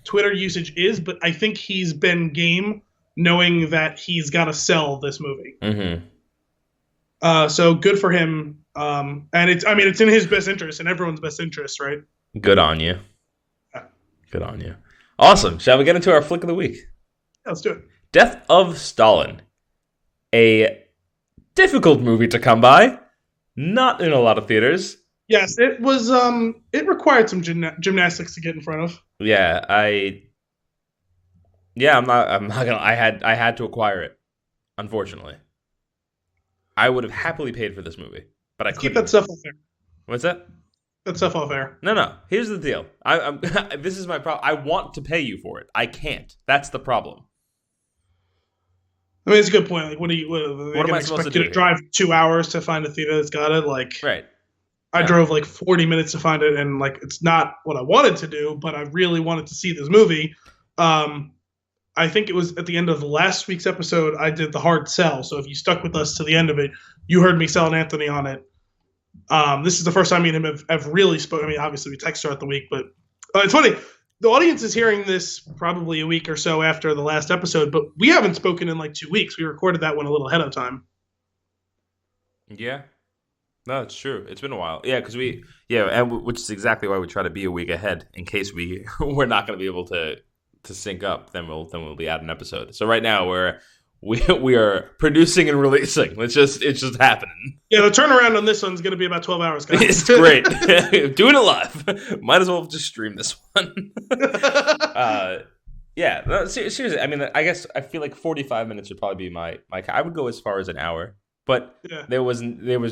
S2: Twitter usage is, but I think he's been game knowing that he's got to sell this movie.
S1: Mm-hmm.
S2: So good for him. And it's in his best interest and everyone's best interest, right?
S1: Good on you.
S2: Yeah.
S1: Good on you. Awesome. Shall we get into our flick of the week?
S2: Yeah, let's do it.
S1: Death of Stalin. A difficult movie to come by. Not in a lot of theaters.
S2: Yes, it was. It required some gymnastics to get in front of.
S1: Yeah, I'm not gonna. I had to acquire it. Unfortunately, I would have happily paid for this movie, but I couldn't.
S2: Keep that stuff off air.
S1: What's that?
S2: That stuff off air.
S1: No. Here's the deal. This is my problem. I want to pay you for it. I can't. That's the problem.
S2: I mean, it's a good point. Like, what
S1: am I supposed to do?
S2: You to drive 2 hours to find a theater that's got it? Like,
S1: right.
S2: I drove like 40 minutes to find it, and like, it's not what I wanted to do, but I really wanted to see this movie. I think it was at the end of last week's episode, I did the hard sell. So if you stuck with us to the end of it, you heard me selling Anthony on it. This is the first time me and him have really spoken. I mean, obviously we text throughout the week, but it's funny. The audience is hearing this probably a week or so after the last episode, but we haven't spoken in like 2 weeks. We recorded that one a little ahead of time.
S1: Yeah. No, it's true. It's been a while. Yeah, because which is exactly why we try to be a week ahead in case we're not going to be able to sync up. Then we'll be out an episode. So right now we are producing and releasing. It's just happening.
S2: Yeah, the turnaround on this one's going to be about 12 hours, guys.
S1: It's great. Doing it live. Might as well just stream this one. Yeah, no, seriously. I mean, I guess I feel like 45 minutes would probably be my. I would go as far as an hour, but yeah. There was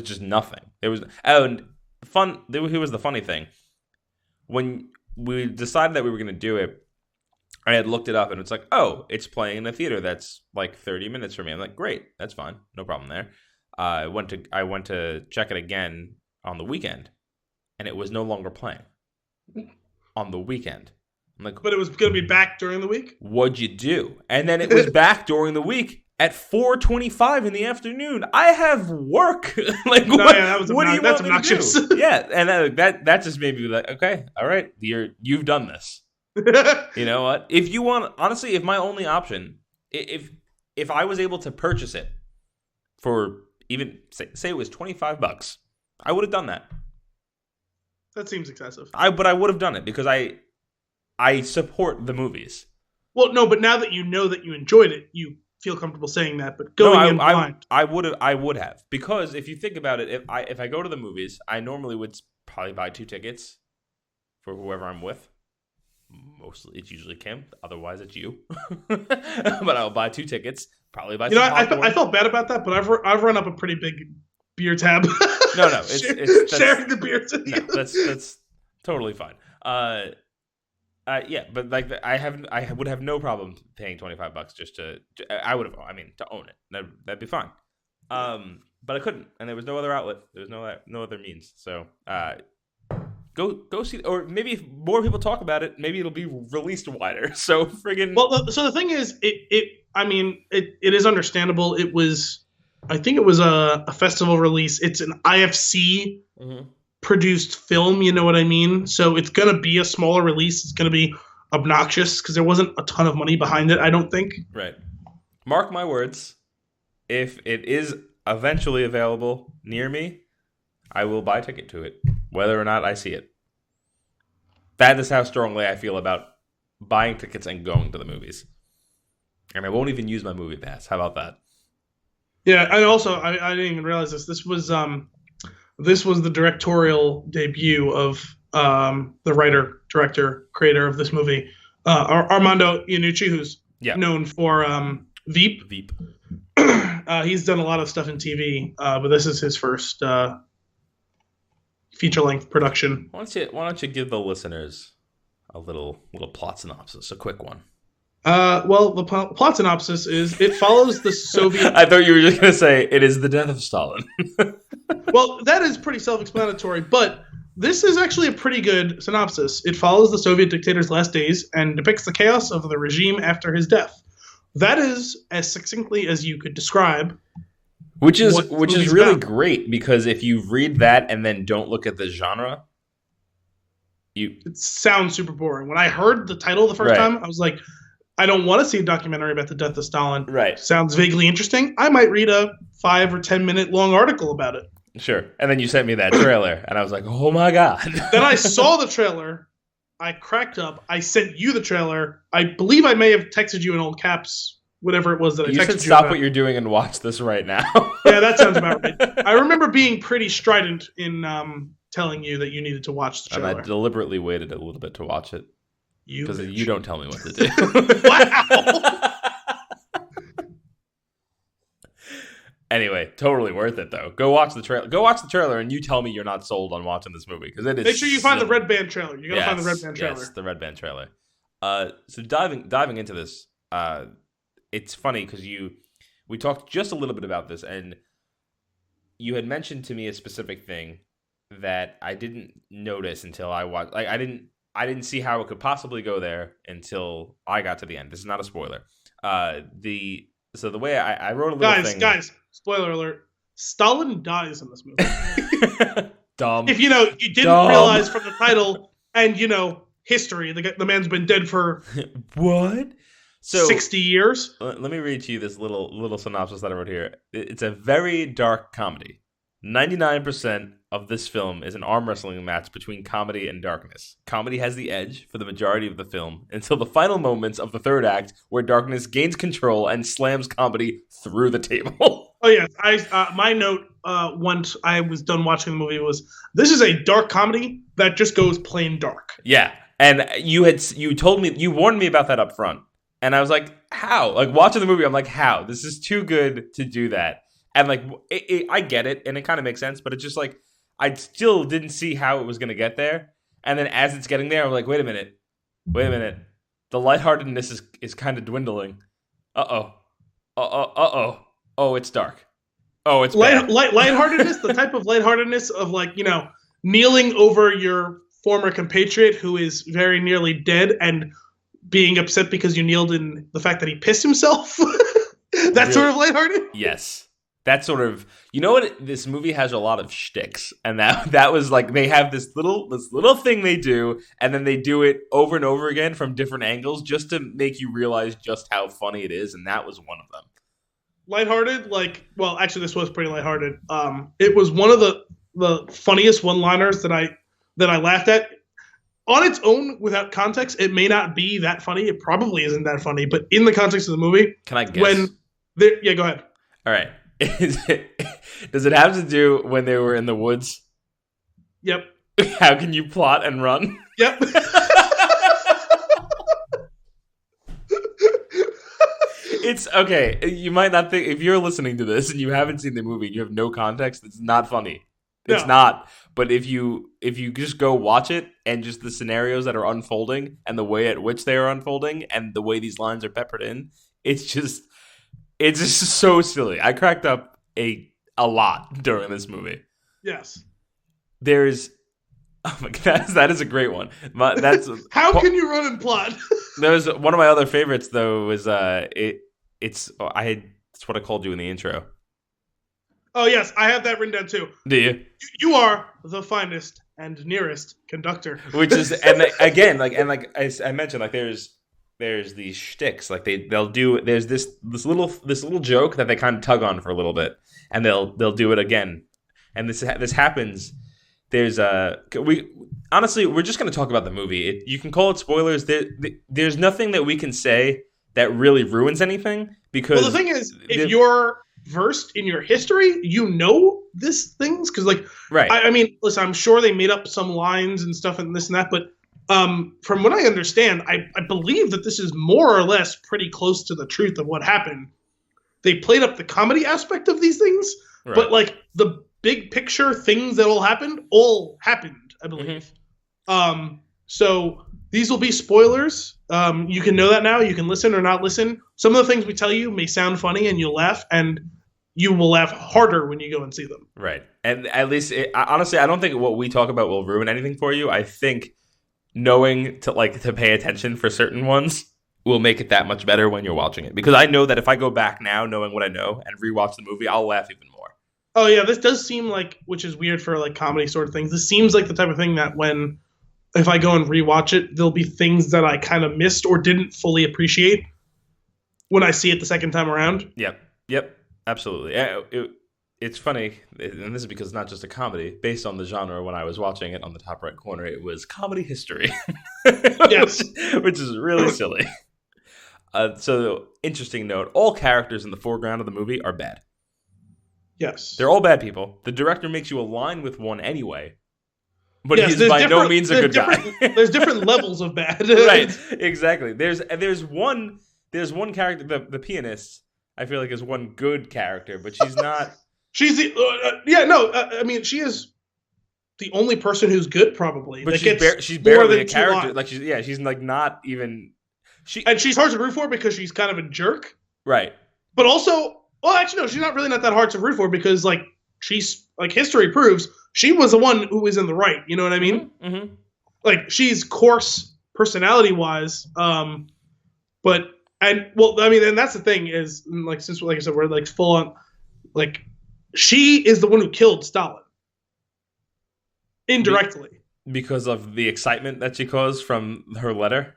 S1: just nothing. Here was the funny thing. When we decided that we were going to do it, I had looked it up, and it's like, oh, it's playing in a theater that's like 30 minutes from me. I'm like, great, that's fine, no problem there. I went to check it again on the weekend, and it was no longer playing on the weekend. I'm like,
S2: but it was going to be back during the week?
S1: What'd you do? And then it was back during the week at 4:25 in the afternoon. I have work. Like,
S2: no,
S1: what?
S2: Yeah, what do you want me to
S1: do? Yeah, and that just made me like, okay, all right, you've done this. You know what? If you want, honestly, if my only option, if I was able to purchase it for even say it was $25, I would have done that.
S2: That seems excessive.
S1: But I would have done it because I support the movies.
S2: Well, no, but now that you know that you enjoyed it, you feel comfortable saying that. But going in blind,
S1: I would have, because if you think about it, if I go to the movies, I normally would probably buy 2 tickets for whoever I'm with. Mostly, it's usually Kim. Otherwise, it's you. But I'll buy 2 tickets. Probably buy.
S2: I felt bad about that, but I've run up a pretty big beer tab.
S1: No, it's
S2: sharing the beer.
S1: No, that's totally fine. Yeah, but like I would have no problem paying $25 just to own it. That'd be fine. But I couldn't, and there was no other outlet. There was no other means. So Go see, or maybe if more people talk about it, maybe it'll be released wider. So friggin'
S2: Well, so the thing is, it is understandable. I think it was a festival release. It's an IFC produced film. You know what I mean? So it's gonna be a smaller release. It's gonna be obnoxious because there wasn't a ton of money behind it. I don't think.
S1: Right. Mark my words. If it is eventually available near me, I will buy a ticket to it, whether or not I see it. That is how strongly I feel about buying tickets and going to the movies. And I won't even use my movie pass. How about that?
S2: Yeah, and also I didn't even realize this. This was the directorial debut of the writer, director, creator of this movie, Armando Ianucci, who's known for Veep.
S1: Veep.
S2: He's done a lot of stuff in TV, but this is his first feature-length production.
S1: Why don't you give the listeners a little plot synopsis, a quick one?
S2: Well, the plot synopsis is it follows the Soviet...
S1: I thought you were just going to say it is the death of Stalin.
S2: Well, that is pretty self-explanatory, but this is actually a pretty good synopsis. It follows the Soviet dictator's last days and depicts the chaos of the regime after his death. That is as succinctly as you could describe.
S1: Which is really great, because if you read that and then don't look at the genre, it
S2: sounds super boring. When I heard the title the first time, I was like, I don't want to see a documentary about the death of Stalin.
S1: Right.
S2: Sounds vaguely interesting. I might read a 5 or 10 minute long article about it.
S1: Sure. And then you sent me that trailer, and I was like, oh my God.
S2: Then I saw the trailer. I cracked up. I sent you the trailer. I believe I may have texted you in all caps, whatever it was that I texted you.
S1: You should stop what you're doing and watch this right now.
S2: Yeah, that sounds about right. I remember being pretty strident in telling you that you needed to watch the trailer.
S1: And I deliberately waited a little bit to watch it. Because you don't tell me what to do.
S2: Wow!
S1: Anyway, totally worth it, though. Go watch the trailer. Go watch the trailer, and you tell me you're not sold on watching this movie, because it is.
S2: Make sure you find the Red Band trailer. You gotta find the Red Band trailer.
S1: Yes, the Red Band trailer. So diving into this, it's funny because we talked just a little bit about this, and you had mentioned to me a specific thing that I didn't notice until I watched. Like, I didn't see how it could possibly go there until I got to the end. This is not a spoiler. So the way I wrote a little thing.
S2: Guys, spoiler alert. Stalin dies in this movie.
S1: Dumb.
S2: If you didn't realize from the title and history, the man's been dead for
S1: what? So
S2: 60 years.
S1: Let me read to you this little synopsis that I wrote here. It's a very dark comedy. 99% of this film is an arm wrestling match between comedy and darkness. Comedy has the edge for the majority of the film until the final moments of the third act, where darkness gains control and slams comedy through the table.
S2: Oh yeah, my note once I was done watching the movie was, this is a dark comedy that just goes plain dark.
S1: Yeah, and you warned me about that up front, and I was like, how? Like, watching the movie, I'm like, how? This is too good to do that. And like, I get it, and it kind of makes sense, but it's just like, I still didn't see how it was going to get there. And then as it's getting there, I'm like, wait a minute. The lightheartedness is kind of dwindling. Uh-oh. Oh, it's dark. Oh, it's bad.
S2: Lightheartedness, the type of lightheartedness of like, kneeling over your former compatriot who is very nearly dead and being upset because you kneeled in the fact that he pissed himself. That really? Sort of lighthearted?
S1: Yes. That sort of, this movie has a lot of shticks, and that was like, they have this little thing they do, and then they do it over and over again from different angles just to make you realize just how funny it is, and that was one of them.
S2: Lighthearted, actually this was pretty lighthearted. It was one of the funniest one-liners that I laughed at. On its own, without context, it may not be that funny. It probably isn't that funny, but in the context of the movie,
S1: can I guess?
S2: Yeah, go ahead.
S1: All right. Does it have to do when they were in the woods?
S2: Yep.
S1: How can you plot and run?
S2: Yep.
S1: It's okay. You might not think, if you're listening to this and you haven't seen the movie and you have no context, it's not funny. It's not. But if you just go watch it, and just the scenarios that are unfolding and the way at which they are unfolding and the way these lines are peppered in, it's just so silly. I cracked up a lot during this movie.
S2: Yes.
S1: There's Oh my god, that is a great one. That's
S2: How can you run and plot?
S1: that was one of my other favorites though. Was it's what I called you in the intro.
S2: Oh yes, I have that written down too.
S1: Do you?
S2: You are the finest and nearest conductor.
S1: Which is and again like I mentioned, like there's these shticks, like they'll do, there's this little joke that they kind of tug on for a little bit, and they'll do it again, and this happens. There's we're just going to talk about the movie. You can call it spoilers. There's nothing that we can say that really ruins anything, because
S2: the thing is, if you're versed in your history, you know these things, because like,
S1: right.
S2: I mean, listen, I'm sure they made up some lines and stuff and this and that, but from what I understand, I believe that this is more or less pretty close to the truth of what happened. They played up the comedy aspect of these things, right. But like the big picture things that all happened, I believe. Mm-hmm. So these will be spoilers. You can know that now. You can listen or not listen. Some of the things we tell you may sound funny and you'll laugh, and you will laugh harder when you go and see them.
S1: Right. And at least, honestly, I don't think what we talk about will ruin anything for you. I think knowing to pay attention for certain ones will make it that much better when you're watching it. Because I know that if I go back now knowing what I know and rewatch the movie, I'll laugh even more.
S2: Oh yeah, this does seem like, which is weird for like comedy sort of things, this seems like the type of thing that if I go and rewatch it, there'll be things that I kind of missed or didn't fully appreciate when I see it the second time around.
S1: Yep, absolutely. It's funny, and this is because it's not just a comedy. Based on the genre, when I was watching it on the top right corner, it was comedy history.
S2: Yes.
S1: which is really silly. So, interesting note, all characters in the foreground of the movie are bad.
S2: Yes.
S1: They're all bad people. The director makes you align with one anyway, but he's by no means a good guy.
S2: There's different levels of bad.
S1: Right, exactly. There's one character, the pianist, I feel like is one good character, but she's not...
S2: She's the... I mean, she is the only person who's good, probably.
S1: But she's barely a character. Like, she's like not even...
S2: And she's hard to root for because she's kind of a jerk.
S1: Right.
S2: But also... Well, actually, no, she's not really not that hard to root for because, like, she's... Like, history proves she was the one who was in the right. You know what I mean?
S1: Mm-hmm.
S2: Like, she's coarse personality-wise, but... And, well, I mean, and that's the thing is, like, since, like I said, we're, like, full on... Like, she is the one who killed Stalin. Indirectly.
S1: Because of the excitement that she caused from her letter?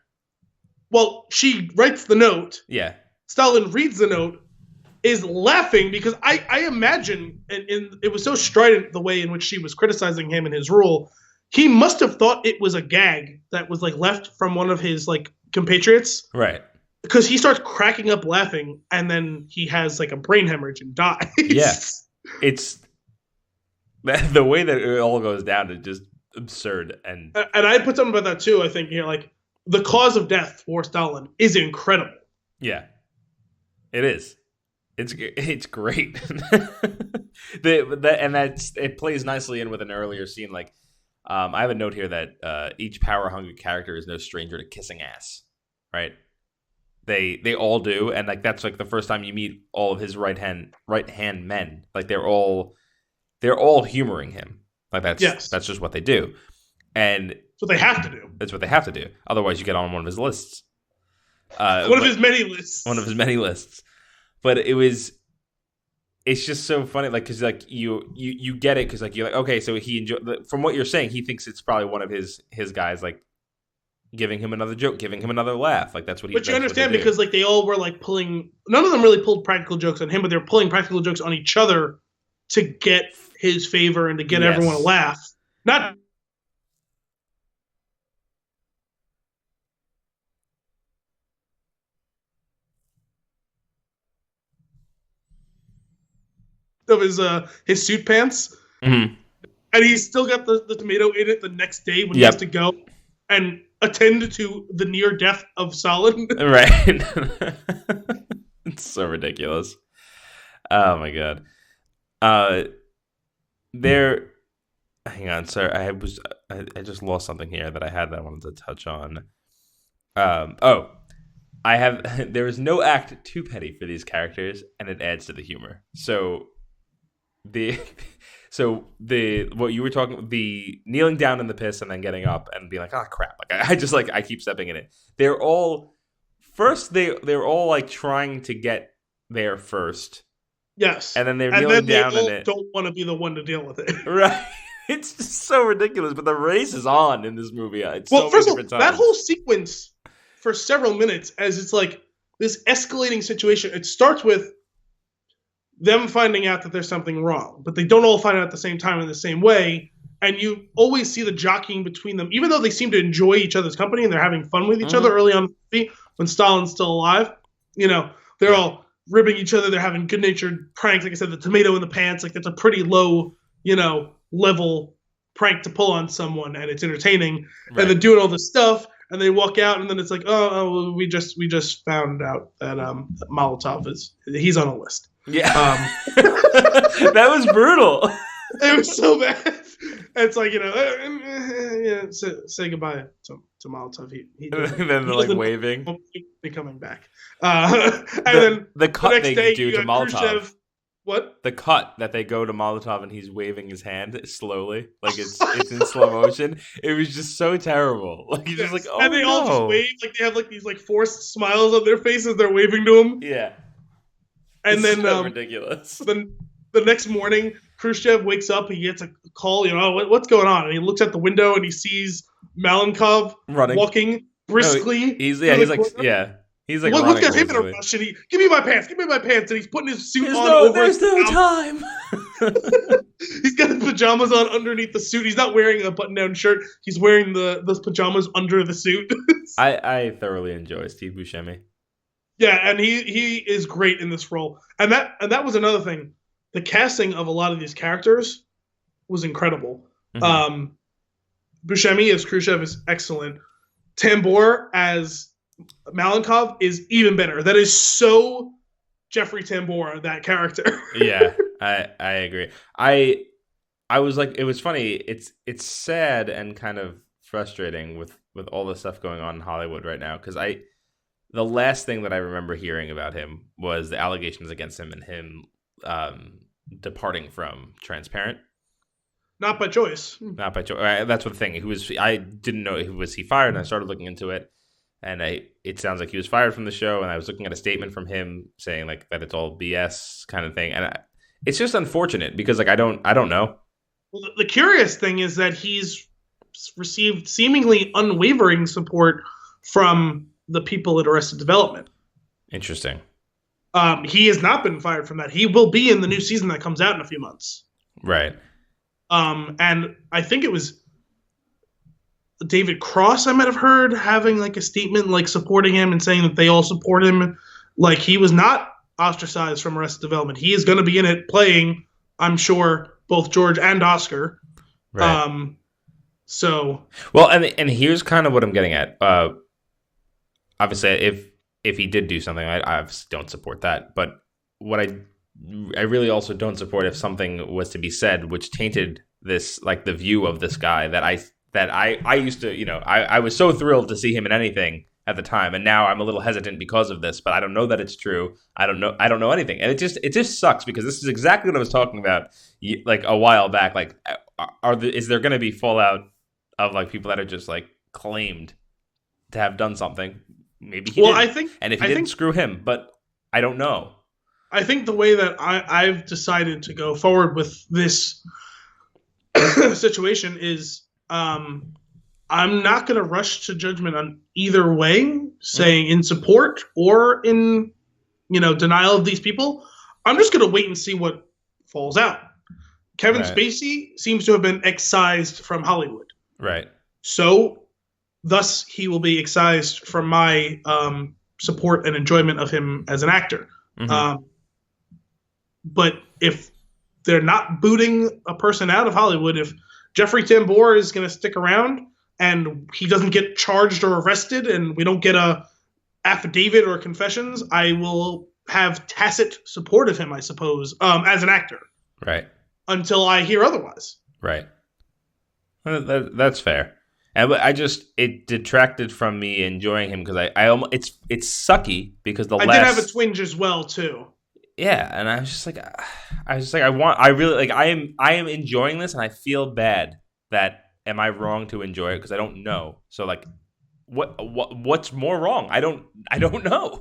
S2: Well, she writes the note.
S1: Yeah.
S2: Stalin reads the note, is laughing because I imagine, and it was so strident the way in which she was criticizing him and his rule, he must have thought it was a gag that was like left from one of his like compatriots.
S1: Right.
S2: Because he starts cracking up laughing and then he has like a brain hemorrhage and dies.
S1: Yeah. It's the way that it all goes down is just absurd. And
S2: I put something about that too. I think like the cause of death for Stalin is incredible.
S1: Yeah, it is. It's great. It plays nicely in with an earlier scene. Like, I have a note here that each power hungry character is no stranger to kissing ass. Right? They all do, and like that's like the first time you meet all of his right hand men. Like they're all humoring him. Like that's just what they do, and
S2: that's what they have to do.
S1: That's what they have to do. Otherwise, you get on one of his lists.
S2: One of his many lists.
S1: One of his many lists. But it's just so funny, like, because like you get it, because like you're like, okay, so from what you're saying, he thinks it's probably one of his guys, like giving him another joke, giving him another laugh, like that's what he.
S2: But you understand because like they all were like pulling. None of them really pulled practical jokes on him, but they were pulling practical jokes on each other to get his favor and to get everyone to laugh. Not. Of his suit pants, and he's still got the tomato in it the next day when he has to go and attend to the near death of Stalin.
S1: Right. It's so ridiculous. Oh my god. Hang on, sir. I just lost something here that I had that I wanted to touch on. There is no act too petty for these characters, and it adds to the humor. So So what you were talking, the kneeling down in the piss and then getting up and being like, oh crap, like I just like I keep stepping in it. They're all they're all like trying to get there first.
S2: Yes,
S1: and then they're kneeling down in it.
S2: Don't want to be the one to deal with it.
S1: Right. It's just so ridiculous, but the race is on in this movie. It's
S2: well,
S1: so
S2: first
S1: many
S2: of all,
S1: different times.
S2: that whole sequence for several minutes, as it's like this escalating situation. It starts with them finding out that there's something wrong, but they don't all find out at the same time in the same way. And you always see the jockeying between them, even though they seem to enjoy each other's company and they're having fun with each other early on when Stalin's still alive. You know, they're all ribbing each other. They're having good-natured pranks. Like I said, the tomato in the pants, like that's a pretty low, level prank to pull on someone, and it's entertaining. Right. And they're doing all this stuff, and they walk out, and then it's like, we just found out that Molotov he's on a list.
S1: Yeah. That was brutal.
S2: It was so bad. It's like, say goodbye to Molotov. He
S1: and then they're like waving.
S2: Won't be coming back. And then
S1: the cut
S2: the next
S1: they
S2: day,
S1: do to Molotov.
S2: Khrushchev, what?
S1: The cut that they go to Molotov and he's waving his hand slowly, like it's in slow motion. It was just so terrible. Like he's just like, oh,
S2: and they all just wave, like they have like these like forced smiles on their faces. They're waving to him.
S1: Yeah.
S2: And
S1: it's
S2: then
S1: so ridiculous.
S2: Then the next morning, Khrushchev wakes up. He gets a call. What's going on? And he looks out the window and he sees Malenkov
S1: running,
S2: walking briskly.
S1: No, he's like,
S2: what's got him in a rush? And give me my pants. And he's putting his suit
S1: on. There's no time.
S2: He's got his pajamas on underneath the suit. He's not wearing a button-down shirt. He's wearing those pajamas under the suit.
S1: I thoroughly enjoy Steve Buscemi.
S2: Yeah, and he is great in this role. And that was another thing. The casting of a lot of these characters was incredible. Mm-hmm. Buscemi as Khrushchev is excellent. Tambor as Malenkov is even better. That is so Jeffrey Tambor, that character.
S1: Yeah, I agree. I was like, it was funny. It's sad and kind of frustrating with all the stuff going on in Hollywood right now, because the last thing that I remember hearing about him was the allegations against him and him departing from Transparent.
S2: Not by choice.
S1: Not by choice. That's what the thing. I didn't know he fired, and I started looking into it, and it sounds like he was fired from the show. And I was looking at a statement from him saying like that it's all BS kind of thing, and it's just unfortunate because like I don't know.
S2: Well, the curious thing is that he's received seemingly unwavering support from the people at Arrested Development.
S1: Interesting.
S2: He has not been fired from that. He will be in the new season that comes out in a few months.
S1: Right.
S2: And I think it was David Cross I might have heard having like a statement like supporting him and saying that they all support him. Like he was not ostracized from Arrested Development. He is going to be in it playing, I'm sure, both George and Oscar. Right.
S1: Well, and here's kind of what I'm getting at. Obviously, if he did do something, I obviously don't support that. But what I really also don't support if something was to be said which tainted this, like the view of this guy that I used to, I was so thrilled to see him in anything at the time, and now I'm a little hesitant because of this. But I don't know that it's true. I don't know anything, and it just sucks because this is exactly what I was talking about like a while back. Like, is there going to be fallout of like people that are just like claimed to have done something? Maybe he did. And if he didn't, screw him. But I don't know.
S2: I think the way that I've decided to go forward with this situation is I'm not going to rush to judgment on either way, saying in support or in denial of these people. I'm just going to wait and see what falls out. Kevin Spacey seems to have been excised from Hollywood.
S1: Right.
S2: So thus he will be excised from my support and enjoyment of him as an actor. Mm-hmm. But if they're not booting a person out of Hollywood, if Jeffrey Tambor is going to stick around and he doesn't get charged or arrested and we don't get a affidavit or confessions, I will have tacit support of him, I suppose, as an actor.
S1: Right. Until
S2: I hear otherwise.
S1: Right. That's fair. And it detracted from me enjoying him because it's sucky because I did
S2: have a twinge as well too.
S1: Yeah, and I really like, I am enjoying this, and I feel bad that am I wrong to enjoy it because I don't know. So like, what's more wrong? I don't know.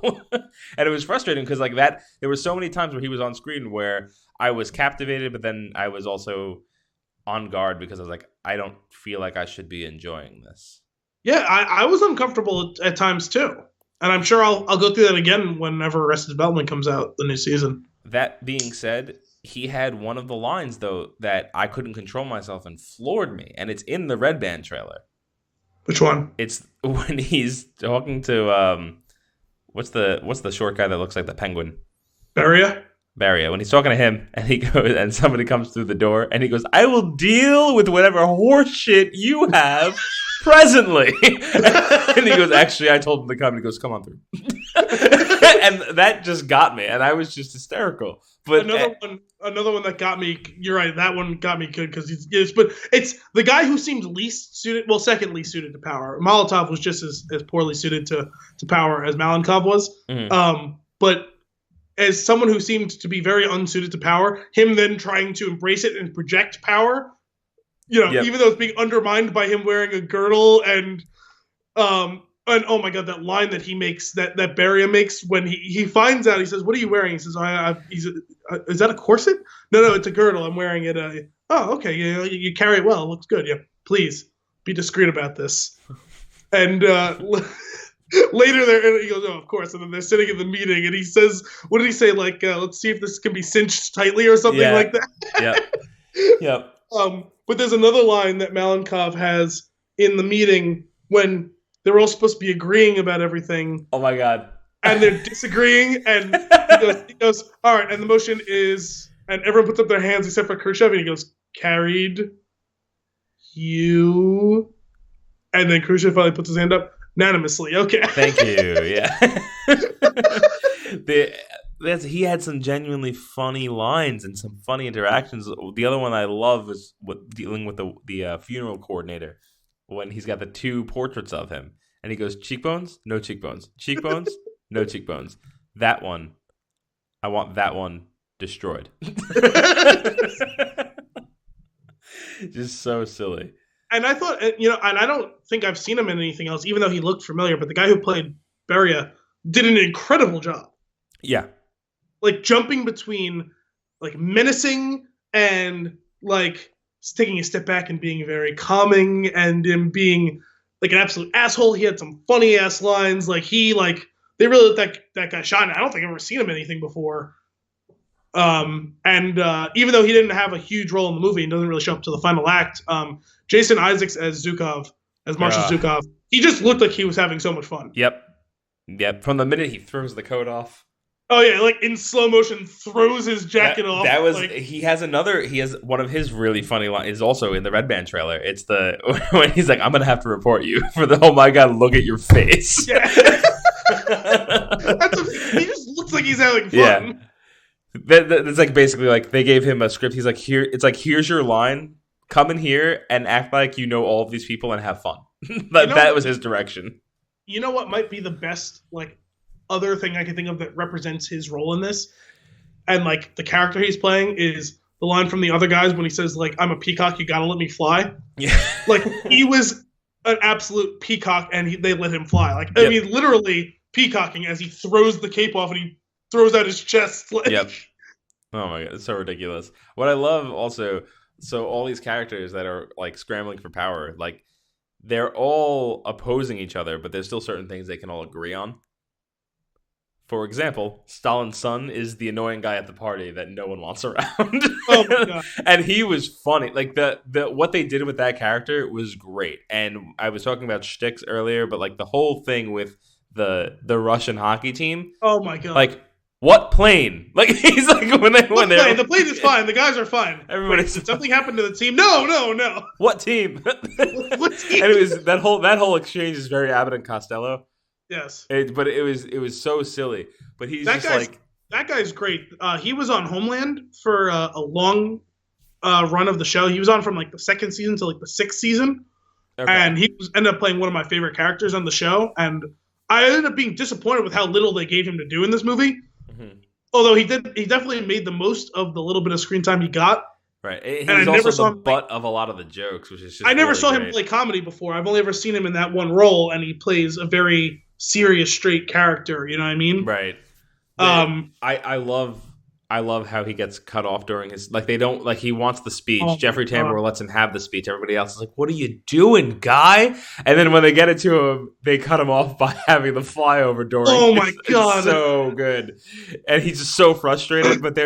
S1: And it was frustrating because like that there were so many times where he was on screen where I was captivated, but then I was also on guard because I was like, I don't feel like I should be enjoying this.
S2: Yeah, I was uncomfortable at times too, and I'm sure I'll go through that again whenever Arrested Development comes out the new season.
S1: That being said, he had one of the lines though that I couldn't control myself and floored me, and it's in the Red Band trailer.
S2: Which one?
S1: It's when he's talking to what's the short guy that looks like the penguin?
S2: Barrier?
S1: Barrier. When he's talking to him and he goes and somebody comes through the door and he goes, "I will deal with whatever horse shit you have presently." And he goes, "Actually, I told him to come." And he goes, "Come on through." And that just got me, and I was just hysterical. But
S2: another one that got me. You're right. That one got me good because but it's the guy who seemed least suited. Well, second least suited to power. Molotov was just as poorly suited to power as Malenkov was.
S1: Mm-hmm.
S2: But as someone who seemed to be very unsuited to power, him then trying to embrace it and project power,
S1: Yep.
S2: even though it's being undermined by him wearing a girdle and oh my god, that line that he makes, that Beria makes when he finds out, he says, "What are you wearing?" He says, "Is that a corset?" No, it's a girdle. I'm wearing it. Oh, okay, you carry it well. It looks good. Yeah, please be discreet about this. And later there, he goes, "Oh, of course." And then they're sitting in the meeting, and he says, "What did he say? Like, let's see if this can be cinched tightly or something like that."
S1: Yep.
S2: But there's another line that Malenkov has in the meeting when they're all supposed to be agreeing about everything.
S1: Oh my god.
S2: And they're disagreeing, and he goes, "All right," and the motion is, and everyone puts up their hands except for Khrushchev, and he goes, "Carried you," and then Khrushchev finally puts his hand up, unanimously. Okay.
S1: Thank you. Yeah. He had some genuinely funny lines and some funny interactions. The other one I love is dealing with the funeral coordinator when he's got the two portraits of him and he goes, "Cheekbones, no cheekbones. Cheekbones, no cheekbones. That one, I want that one destroyed." Just so silly.
S2: And I thought, and I don't think I've seen him in anything else, even though he looked familiar. But the guy who played Beria did an incredible job.
S1: Yeah.
S2: Like jumping between like menacing and like taking a step back and being very calming and him being like an absolute asshole. He had some funny ass lines. Like they really let that guy shine. I don't think I've ever seen him in anything before. And even though he didn't have a huge role in the movie and doesn't really show up to the final act, Jason Isaacs as Marshal Zhukov, he just looked like he was having so much fun.
S1: Yep. From the minute he throws the coat off.
S2: Oh yeah, like in slow motion, throws his jacket off.
S1: That was
S2: like,
S1: he has one of his really funny lines is also in the Red Band trailer. It's when he's like, "I'm gonna have to report you for the my god, look at your face."
S2: Yeah. He just looks like he's having fun.
S1: Yeah. It's like basically like they gave him a script. He's like, here's your line. Come in here and act like you know all of these people and have fun. That was his direction.
S2: You know what might be the best like other thing I can think of that represents his role in this, and like the character he's playing is the line from the other guys when he says like, "I'm a peacock, you gotta let me fly."
S1: Yeah.
S2: Like he was an absolute peacock, and they let him fly. Like I mean, literally peacocking as he throws the cape off and he throws out his chest. Like,
S1: yep. Oh my god, it's so ridiculous. What I love also, so all these characters that are like scrambling for power, like they're all opposing each other, but there's still certain things they can all agree on. For example, Stalin's son is the annoying guy at the party that no one wants around.
S2: Oh my god.
S1: And he was funny. Like the what they did with that character was great. And I was talking about shticks earlier, but like the whole thing with the Russian hockey team.
S2: Oh my god.
S1: Like, what plane? Like he's like when they're
S2: the plane is fine. The guys are fine.
S1: Everybody's
S2: did something happen to the team? No.
S1: What team?
S2: What team?
S1: And it was that whole exchange is very Abbott and Costello.
S2: Yes.
S1: But it was so silly. But he's
S2: that guy's great. He was on Homeland for a long run of the show. He was on from like the second season to like the sixth season, and he ended up playing one of my favorite characters on the show. And I ended up being disappointed with how little they gave him to do in this movie. Although he definitely made the most of the little bit of screen time he got.
S1: Right.
S2: And I
S1: He's
S2: never
S1: also the
S2: saw him
S1: butt of a lot of the jokes, which is
S2: I
S1: just
S2: never
S1: really
S2: saw him
S1: great.
S2: play comedy before. I've only ever seen him in that one role, and he plays a very serious, straight character. You know what I mean?
S1: Right.
S2: Um.
S1: I love how he gets cut off during his they don't he wants the speech.
S2: Oh my
S1: Jeffrey
S2: god.
S1: Tambor lets him have the speech. Everybody else is like, "What are you doing, guy?" And then when they get it to him, they cut him off by having the flyover during.
S2: Oh my god.
S1: It's so good, and he's just so frustrated. But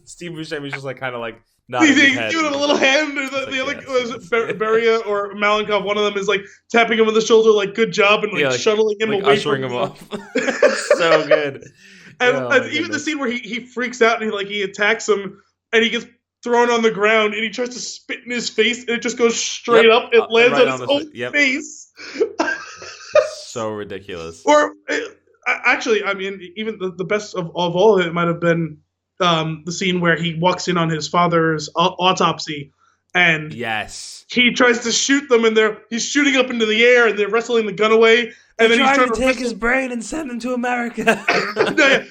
S1: Steve Buscemi's just kind of nodding his head.
S2: Giving him a little hand, or the other was
S1: yes.
S2: Beria or Malenkov. One of them is tapping him on the shoulder, "Good job," and shuttling him away
S1: ushering
S2: from
S1: him off. It's so good.
S2: And even the scene where he freaks out and he attacks him and he gets thrown on the ground and he tries to spit in his face and it just goes straight up. It lands on his own face.
S1: So ridiculous.
S2: Or actually, I mean, even the best of all of it might have been the scene where he walks in on his father's autopsy and he tries to shoot them and he's shooting up into the air and they're wrestling the gun away. And then he's trying to
S1: take his brain and send him to America.
S2: They're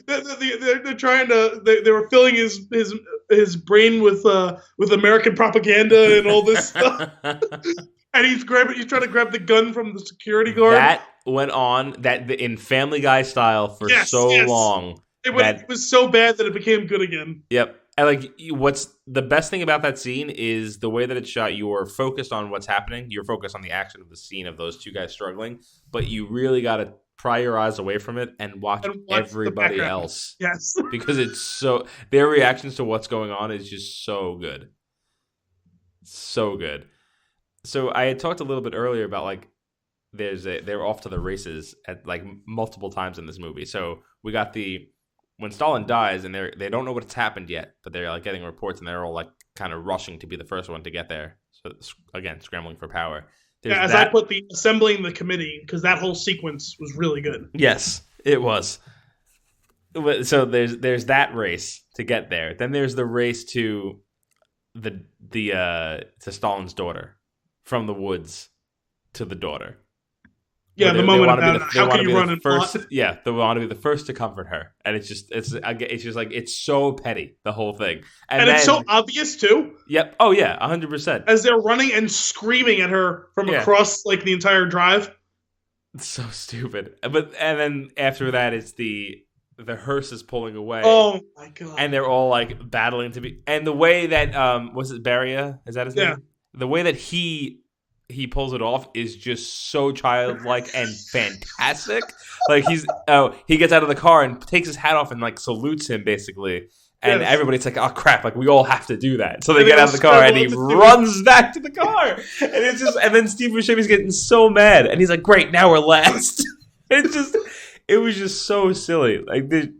S2: trying to. They were filling his brain with American propaganda and all this stuff. And he's trying to grab the gun from the security guard.
S1: That went on in Family Guy style for so long.
S2: It was so bad that it became good again.
S1: Yep. And what's the best thing about that scene is the way that it's shot. You're focused on what's happening. You're focused on the action of the scene of those two guys struggling, but you really got to pry your eyes away from it and watch everybody else.
S2: Yes,
S1: because their reactions to what's going on is just so good, so good. So I had talked a little bit earlier about they're off to the races at multiple times in this movie. So we got when Stalin dies and they don't know what's happened yet, but they're getting reports and they're all kind of rushing to be the first one to get there. So again, scrambling for power.
S2: I put the assembling the committee because that whole sequence was really good.
S1: Yes, it was. So there's that race to get there. Then there's the race to to Stalin's daughter, from the woods to the daughter.
S2: Yeah, the moment about how can you run and
S1: first? Yeah, they want to be the first to comfort her, and it's just it's so petty, the whole thing, and
S2: it's so obvious too.
S1: Yep. Oh yeah, 100%.
S2: As they're running and screaming at her from across the entire drive.
S1: It's so stupid. And then after that, it's the hearse is pulling away.
S2: Oh my god!
S1: And they're all battling to be. And the way that was it Beria? Is that his name? The way that he pulls it off is just so childlike and fantastic. He gets out of the car and takes his hat off and salutes him basically. And everybody's oh crap, we all have to do that. So they get out of the car and he runs back to the car. And it's just, and then Steve Buscemi's getting so mad and he's great, now we're last. It was just so silly.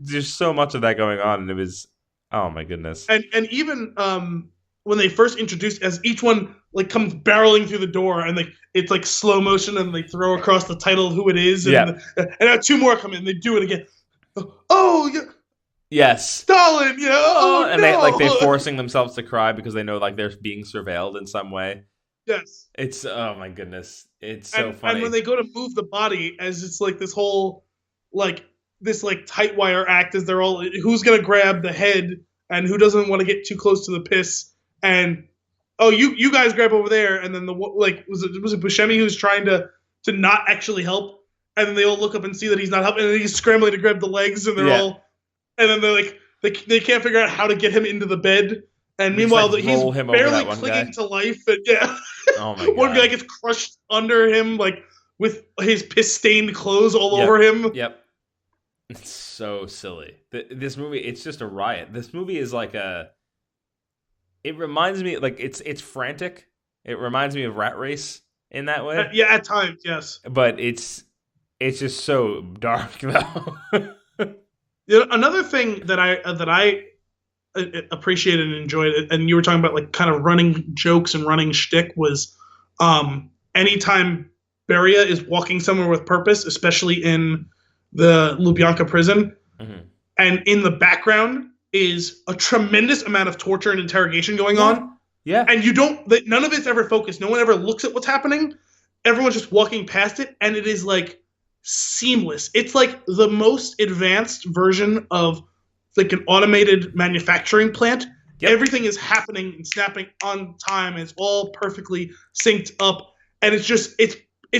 S1: There's so much of that going on and it was, oh my goodness.
S2: And even when they first introduced, as each one comes barreling through the door and it's slow motion and they throw across the title of who it is and now two more come in and they do it again. Oh yeah.
S1: Yes.
S2: Stalin, yeah. Oh,
S1: and
S2: no.
S1: they're forcing themselves to cry because they know they're being surveilled in some way.
S2: Yes.
S1: It's oh my goodness. It's so funny.
S2: And when they go to move the body, as it's this whole this tight wire act, as they're all who's gonna grab the head and who doesn't want to get too close to the piss. And you guys grab over there, and then was it Buscemi who's trying to not actually help, and then they all look up and see that he's not helping, and then he's scrambling to grab the legs, and they're all, and then they're they can't figure out how to get him into the bed, and meanwhile he's barely clinging to life, and
S1: oh my God.
S2: One guy gets crushed under him with his piss stained clothes all over him.
S1: Yep, it's so silly. This movie, it's just a riot. This movie is it reminds me, it's frantic. It reminds me of Rat Race in that way.
S2: At times, yes.
S1: But it's just so dark, though.
S2: Another thing that I appreciated and enjoyed, and you were talking about kind of running jokes and running shtick, was anytime Beria is walking somewhere with purpose, especially in the Lubyanka prison, and in the background is a tremendous amount of torture and interrogation going on.
S1: Yeah.
S2: And none of it's ever focused. No one ever looks at what's happening. Everyone's just walking past it. And it is seamless. It's the most advanced version of like an automated manufacturing plant.
S1: Yep.
S2: Everything is happening and snapping on time. It's all perfectly synced up, and it's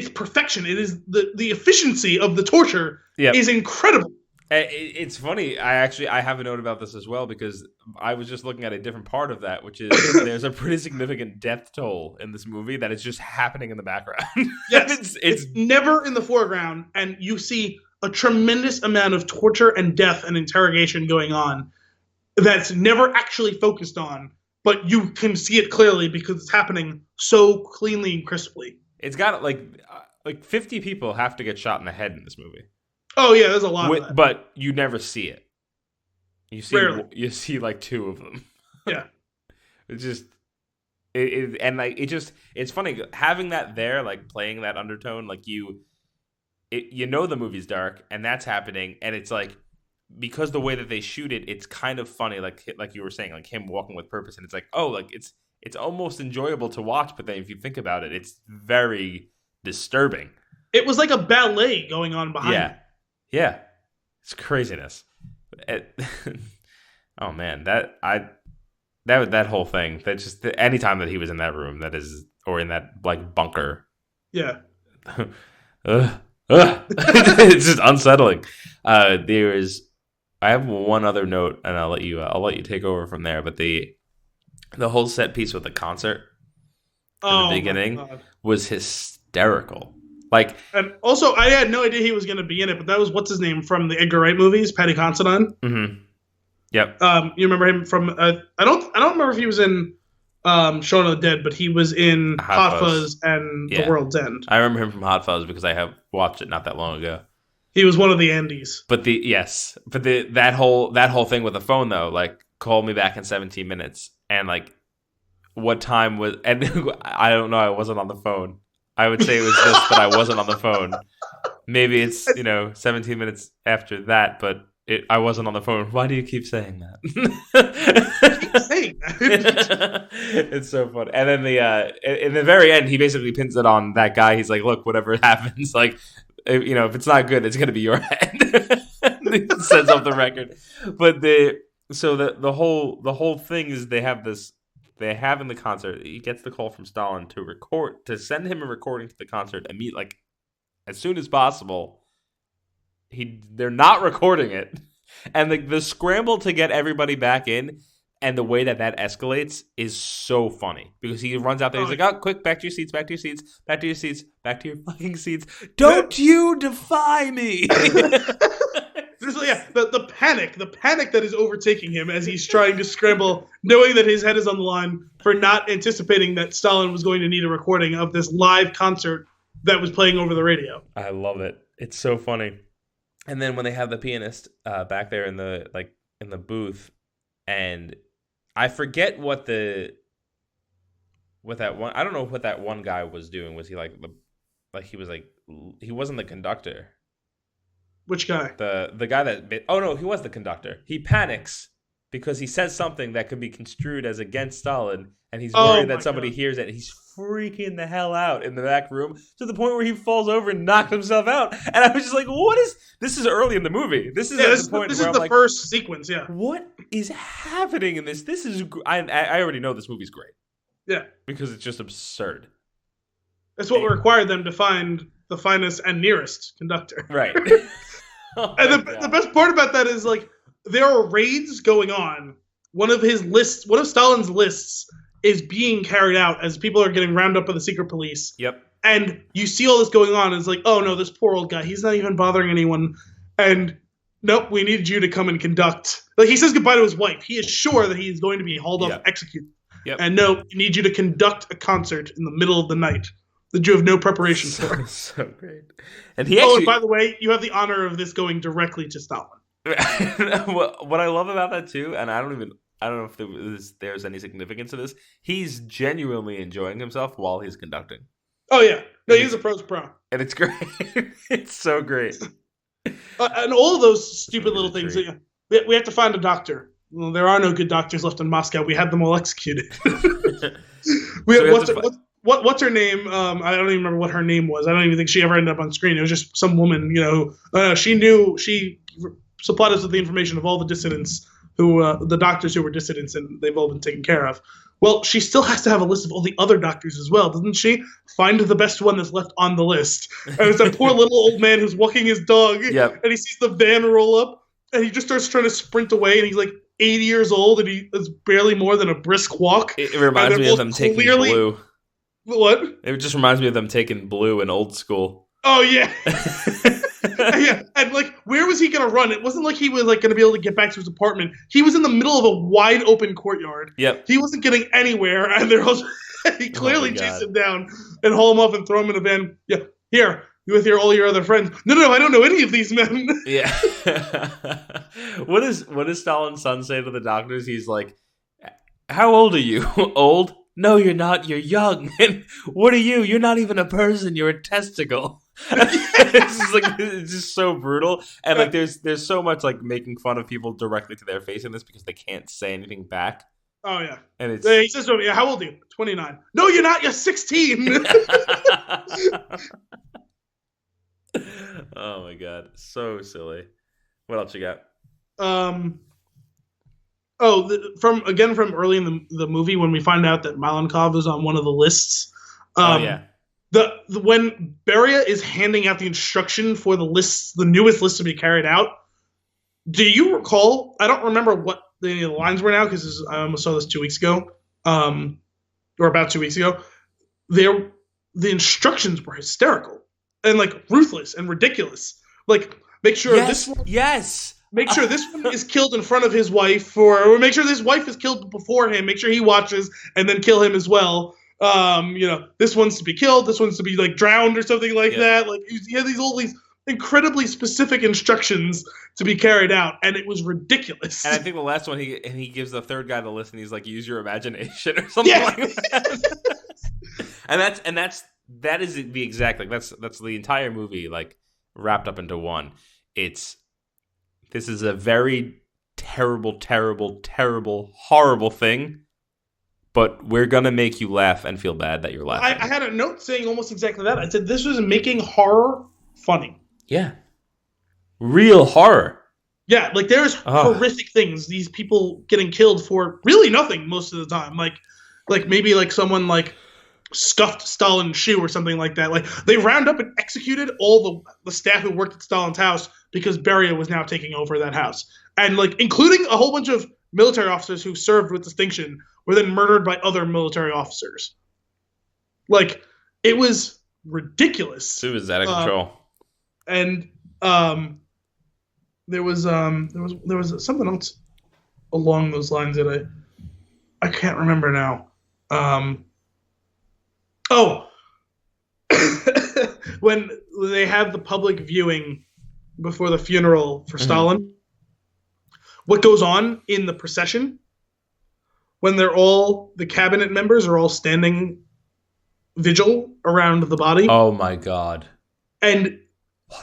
S2: perfection. It is the efficiency of the torture is incredible.
S1: It's funny. I have a note about this as well because I was just looking at a different part of that, which is there's a pretty significant death toll in this movie that is just happening in the background.
S2: Yes, it's never in the foreground, and you see a tremendous amount of torture and death and interrogation going on that's never actually focused on, but you can see it clearly because it's happening so cleanly and crisply.
S1: It's got like 50 people have to get shot in the head in this movie.
S2: Oh yeah, there's a lot of that.
S1: But you never see it.
S2: Rarely.
S1: You see like 2 of them.
S2: Yeah.
S1: It's just it's funny having that there, like playing that undertone, like you know the movie's dark and that's happening, and it's like because the way that they shoot it, it's kind of funny, like you were saying, like him walking with purpose, and it's like, oh, like it's almost enjoyable to watch, but then if you think about it, it's very disturbing. It
S2: was like a ballet going on behind it.
S1: Yeah, it's craziness. Oh man, that whole thing. That just anytime that he was in that room, or in that like bunker.
S2: Yeah.
S1: It's just unsettling. I have one other note, and I'll let you take over from there. But the whole set piece with the concert in the beginning was hysterical. Like, and
S2: also, I had no idea he was going to be in it, but that was what's his name from the Edgar Wright movies, Paddy Considine.
S1: Mm-hmm. Yep.
S2: You remember him from? I don't remember if he was in Shaun of the Dead, but he was in Hot Fuzz and The World's End.
S1: I remember him from Hot Fuzz because I have watched it not that long ago.
S2: He was one of the Andes.
S1: But that whole thing with the phone though, like call me back in 17 minutes, and like what time was? And I don't know. I wasn't on the phone. I would say it was this, but I wasn't on the phone. Maybe it's 17 minutes after that, but I wasn't on the phone. Why do you keep saying that?
S2: Keep saying that.
S1: It's so funny. And then in the very end, he basically pins it on that guy. He's like, "Look, whatever happens, like if it's not good, it's gonna be your head." He sends off the record. But the whole thing is they have in the concert. He gets the call from Stalin to send him a recording to the concert and meet like as soon as possible. They're not recording it, and the scramble to get everybody back in, and the way that escalates is so funny because he runs out there. He's like, "Oh, quick, back to your seats, back to your seats, back to your seats, back to your fucking seats! Don't you defy me!"
S2: The panic that is overtaking him as he's trying to scramble, knowing that his head is on the line for not anticipating that Stalin was going to need a recording of this live concert that was playing over the radio.
S1: I love it. It's so funny. And then when they have the pianist back there in the booth, and I forget what that one, I don't know what that one guy was doing. Was he he wasn't the conductor?
S2: Which guy?
S1: The guy he was the conductor. He panics because he says something that could be construed as against Stalin, and he's worried that somebody hears it. He's freaking the hell out in the back room to the point where he falls over and knocks himself out. And I was just like, this is early in the movie. This is the point where I'm like,
S2: first sequence, yeah.
S1: What is happening in this? This is, I already know this movie's great.
S2: Yeah.
S1: Because it's just absurd.
S2: That's what required them to find the finest and nearest conductor.
S1: Right.
S2: And the best part about that is, like, there are raids going on. One of Stalin's lists is being carried out as people are getting rounded up by the secret police.
S1: Yep.
S2: And you see all this going on, and it's like, oh no, this poor old guy, he's not even bothering anyone. And nope, we need you to come and conduct. Like, he says goodbye to his wife. He is sure that he is going to be hauled off, executed.
S1: Yep.
S2: And no, we need you to conduct a concert in the middle of the night that you have no preparation for.
S1: So great. And and
S2: by the way, you have the honor of this going directly to Stalin.
S1: What I love about that too, and I don't know if there's any significance to this. He's genuinely enjoying himself while he's conducting.
S2: Oh yeah, no, he's a pro's pro,
S1: and it's great. It's so great.
S2: And all of those stupid little things. We have to find a doctor. Well, there are no good doctors left in Moscow. We had them all executed. What's her name? I don't even remember what her name was. I don't even think she ever ended up on screen. It was just some woman, she knew, she supplied us with the information of all the dissidents who, the doctors who were dissidents, and they've all been taken care of. Well, she still has to have a list of all the other doctors as well, doesn't she? Find the best one that's left on the list. And it's that poor little old man who's walking his dog,
S1: Yep.
S2: and he sees the van roll up, and he just starts trying to sprint away, and he's like 80 years old, and he is barely more than a brisk walk.
S1: It reminds me of them taking Blue.
S2: What?
S1: It just reminds me of them taking Blue in Old School.
S2: Oh, yeah. Yeah, and like, where was he gonna run? It wasn't like he was like gonna be able to get back to his apartment. He was in the middle of a wide open courtyard.
S1: Yep.
S2: He wasn't getting anywhere, and he clearly chased him down and haul him up and throw him in a van. Yeah, here, you with all your other friends. No, I don't know any of these men.
S1: Yeah. What does Stalin's son say to the doctors? He's like, "How old are you? Old? No, you're not. You're young. And what are you? You're not even a person. You're a testicle." It's just so brutal, and like there's so much like making fun of people directly to their face in this because they can't say anything back.
S2: Oh yeah,
S1: and it's
S2: he says to me, "How old are you? 29. No, you're not. You're 16.
S1: Oh my god, so silly. What else you got?
S2: From early in the movie when we find out that Malenkov is on one of the lists.
S1: Oh yeah.
S2: When Beria is handing out the instruction for the newest list to be carried out, do you recall? I don't remember what the lines were now because I almost saw this 2 weeks ago, or about 2 weeks ago. The instructions were hysterical and like ruthless and ridiculous. Like, make sure this one is killed in front of his wife, or make sure his wife is killed before him. Make sure he watches and then kill him as well. This one's to be killed, this one's to be like drowned or something like that. Like he had all these incredibly specific instructions to be carried out, and it was ridiculous.
S1: And I think the last one he gives the third guy to listen. He's like, "Use your imagination" or something like that. that is the exact like that's the entire movie like wrapped up into one. This is a very terrible, terrible, terrible, horrible thing. But we're going to make you laugh and feel bad that you're laughing.
S2: I had a note saying almost exactly that. I said this was making horror funny.
S1: Yeah. Real horror.
S2: Yeah, like there's horrific things. These people getting killed for really nothing most of the time. Like maybe like someone like stuffed Stalin's shoe or something like that. Like they round up and executed all the staff who worked at Stalin's house because Beria was now taking over that house. And like including a whole bunch of military officers who served with distinction were then murdered by other military officers. Like, it was ridiculous.
S1: It was out of control.
S2: And there was something else along those lines that I can't remember now. When they have the public viewing before the funeral for Stalin, what goes on in the procession when the cabinet members are all standing vigil around the body.
S1: Oh my god.
S2: And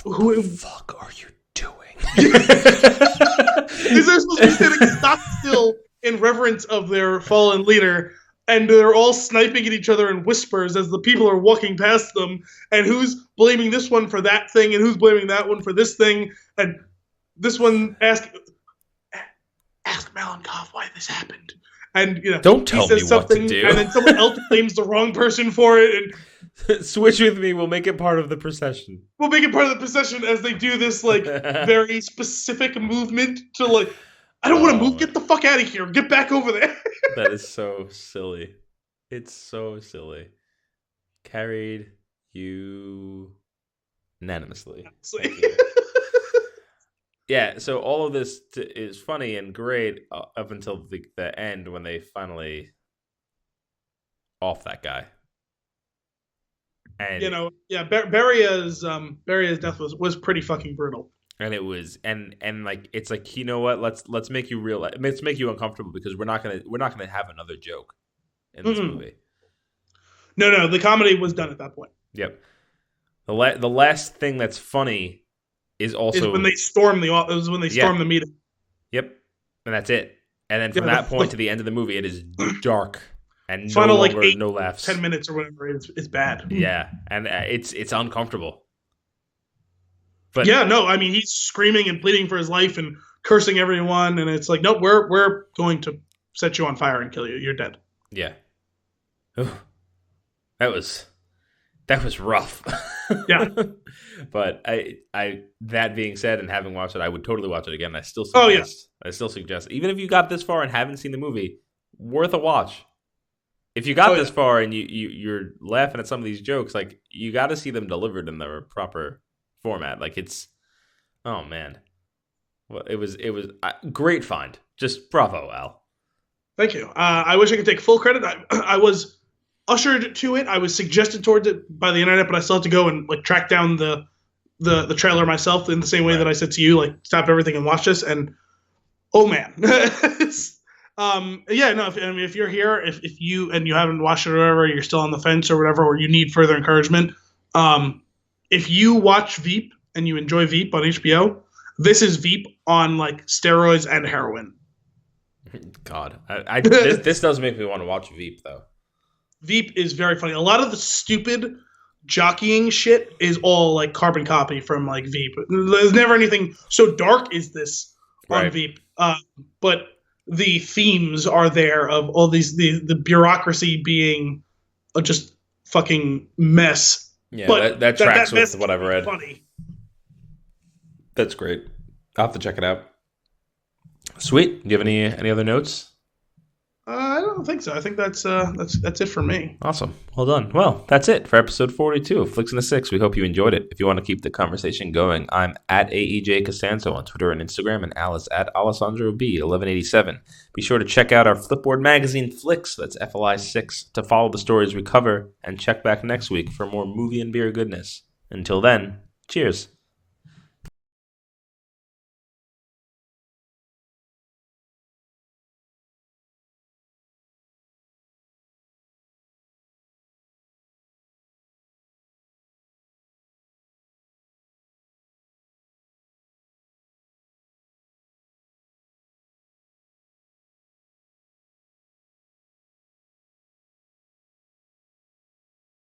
S1: what the fuck are you doing?
S2: They're supposed to be standing stock still in reverence of their fallen leader, and they're all sniping at each other in whispers as the people are walking past them, and who's blaming this one for that thing, and who's blaming that one for this thing, and this one ask Malenkov why this happened. And
S1: don't tell me what to do.
S2: And then someone else blames the wrong person for it.
S1: And switch with me. We'll make it part of the procession.
S2: We'll make it part of the procession as they do this like very specific movement to like, I don't want to move. Get the fuck out of here. Get back over there.
S1: That is so silly. It's so silly. Carried unanimously. Yeah, so all of this is funny and great up until the end when they finally off that guy. And
S2: Beria's death was pretty fucking brutal.
S1: And it was and like it's like, you know what, let's make you realize, let's make you uncomfortable because we're not gonna have another joke in this movie.
S2: No, the comedy was done at that point.
S1: Yep. The last thing that's funny is when
S2: they storm the meeting.
S1: Yep. And that's it. And then from that point to the end of the movie, it is dark and no laughs.
S2: 10 minutes or whatever is bad.
S1: Yeah, and it's uncomfortable. But
S2: yeah, no, I mean, he's screaming and pleading for his life and cursing everyone, and it's like, nope, we're going to set you on fire and kill you. You're dead.
S1: yeah, Ooh, that was rough.
S2: Yeah.
S1: But I that being said, and having watched it, I would totally watch it again. I still suggest, even if you got this far and haven't seen the movie, worth a watch. If you got this far and you're laughing at some of these jokes, like, you got to see them delivered in the proper format. Like, it's, oh man, well, it was great find. Just bravo, Al.
S2: Thank you. I wish I could take full credit. I was ushered to it. I was suggested towards it by the internet, but I still had to go and like track down the trailer myself in the same way that I said to you, like, stop everything and watch this. And oh man, yeah, no. If you're here, if you and you haven't watched it or whatever, you're still on the fence or whatever, or you need further encouragement, if you watch Veep and you enjoy Veep on HBO, this is Veep on like steroids and heroin.
S1: God, this does make me want to watch Veep though.
S2: Veep is very funny. A lot of the stupid jockeying shit is all like carbon copy from like Veep. There's never anything so dark as this on Veep, but the themes are there of all these the bureaucracy being a just fucking mess.
S1: Yeah,
S2: but
S1: that tracks with what I've read.
S2: Funny.
S1: That's great. I'll have to check it out. Sweet. Do you have any other notes?
S2: I don't think so. I think that's it for me.
S1: Awesome. Well done. Well, that's it for episode 42 of Flix in the Six. We hope you enjoyed it. If you want to keep the conversation going, I'm at AEJ Costanzo on Twitter and Instagram, and Alice at Alessandro B 1187. Be sure to check out our Flipboard magazine, Flix, that's FLI6, to follow the stories we cover, and check back next week for more movie and beer goodness. Until then, cheers.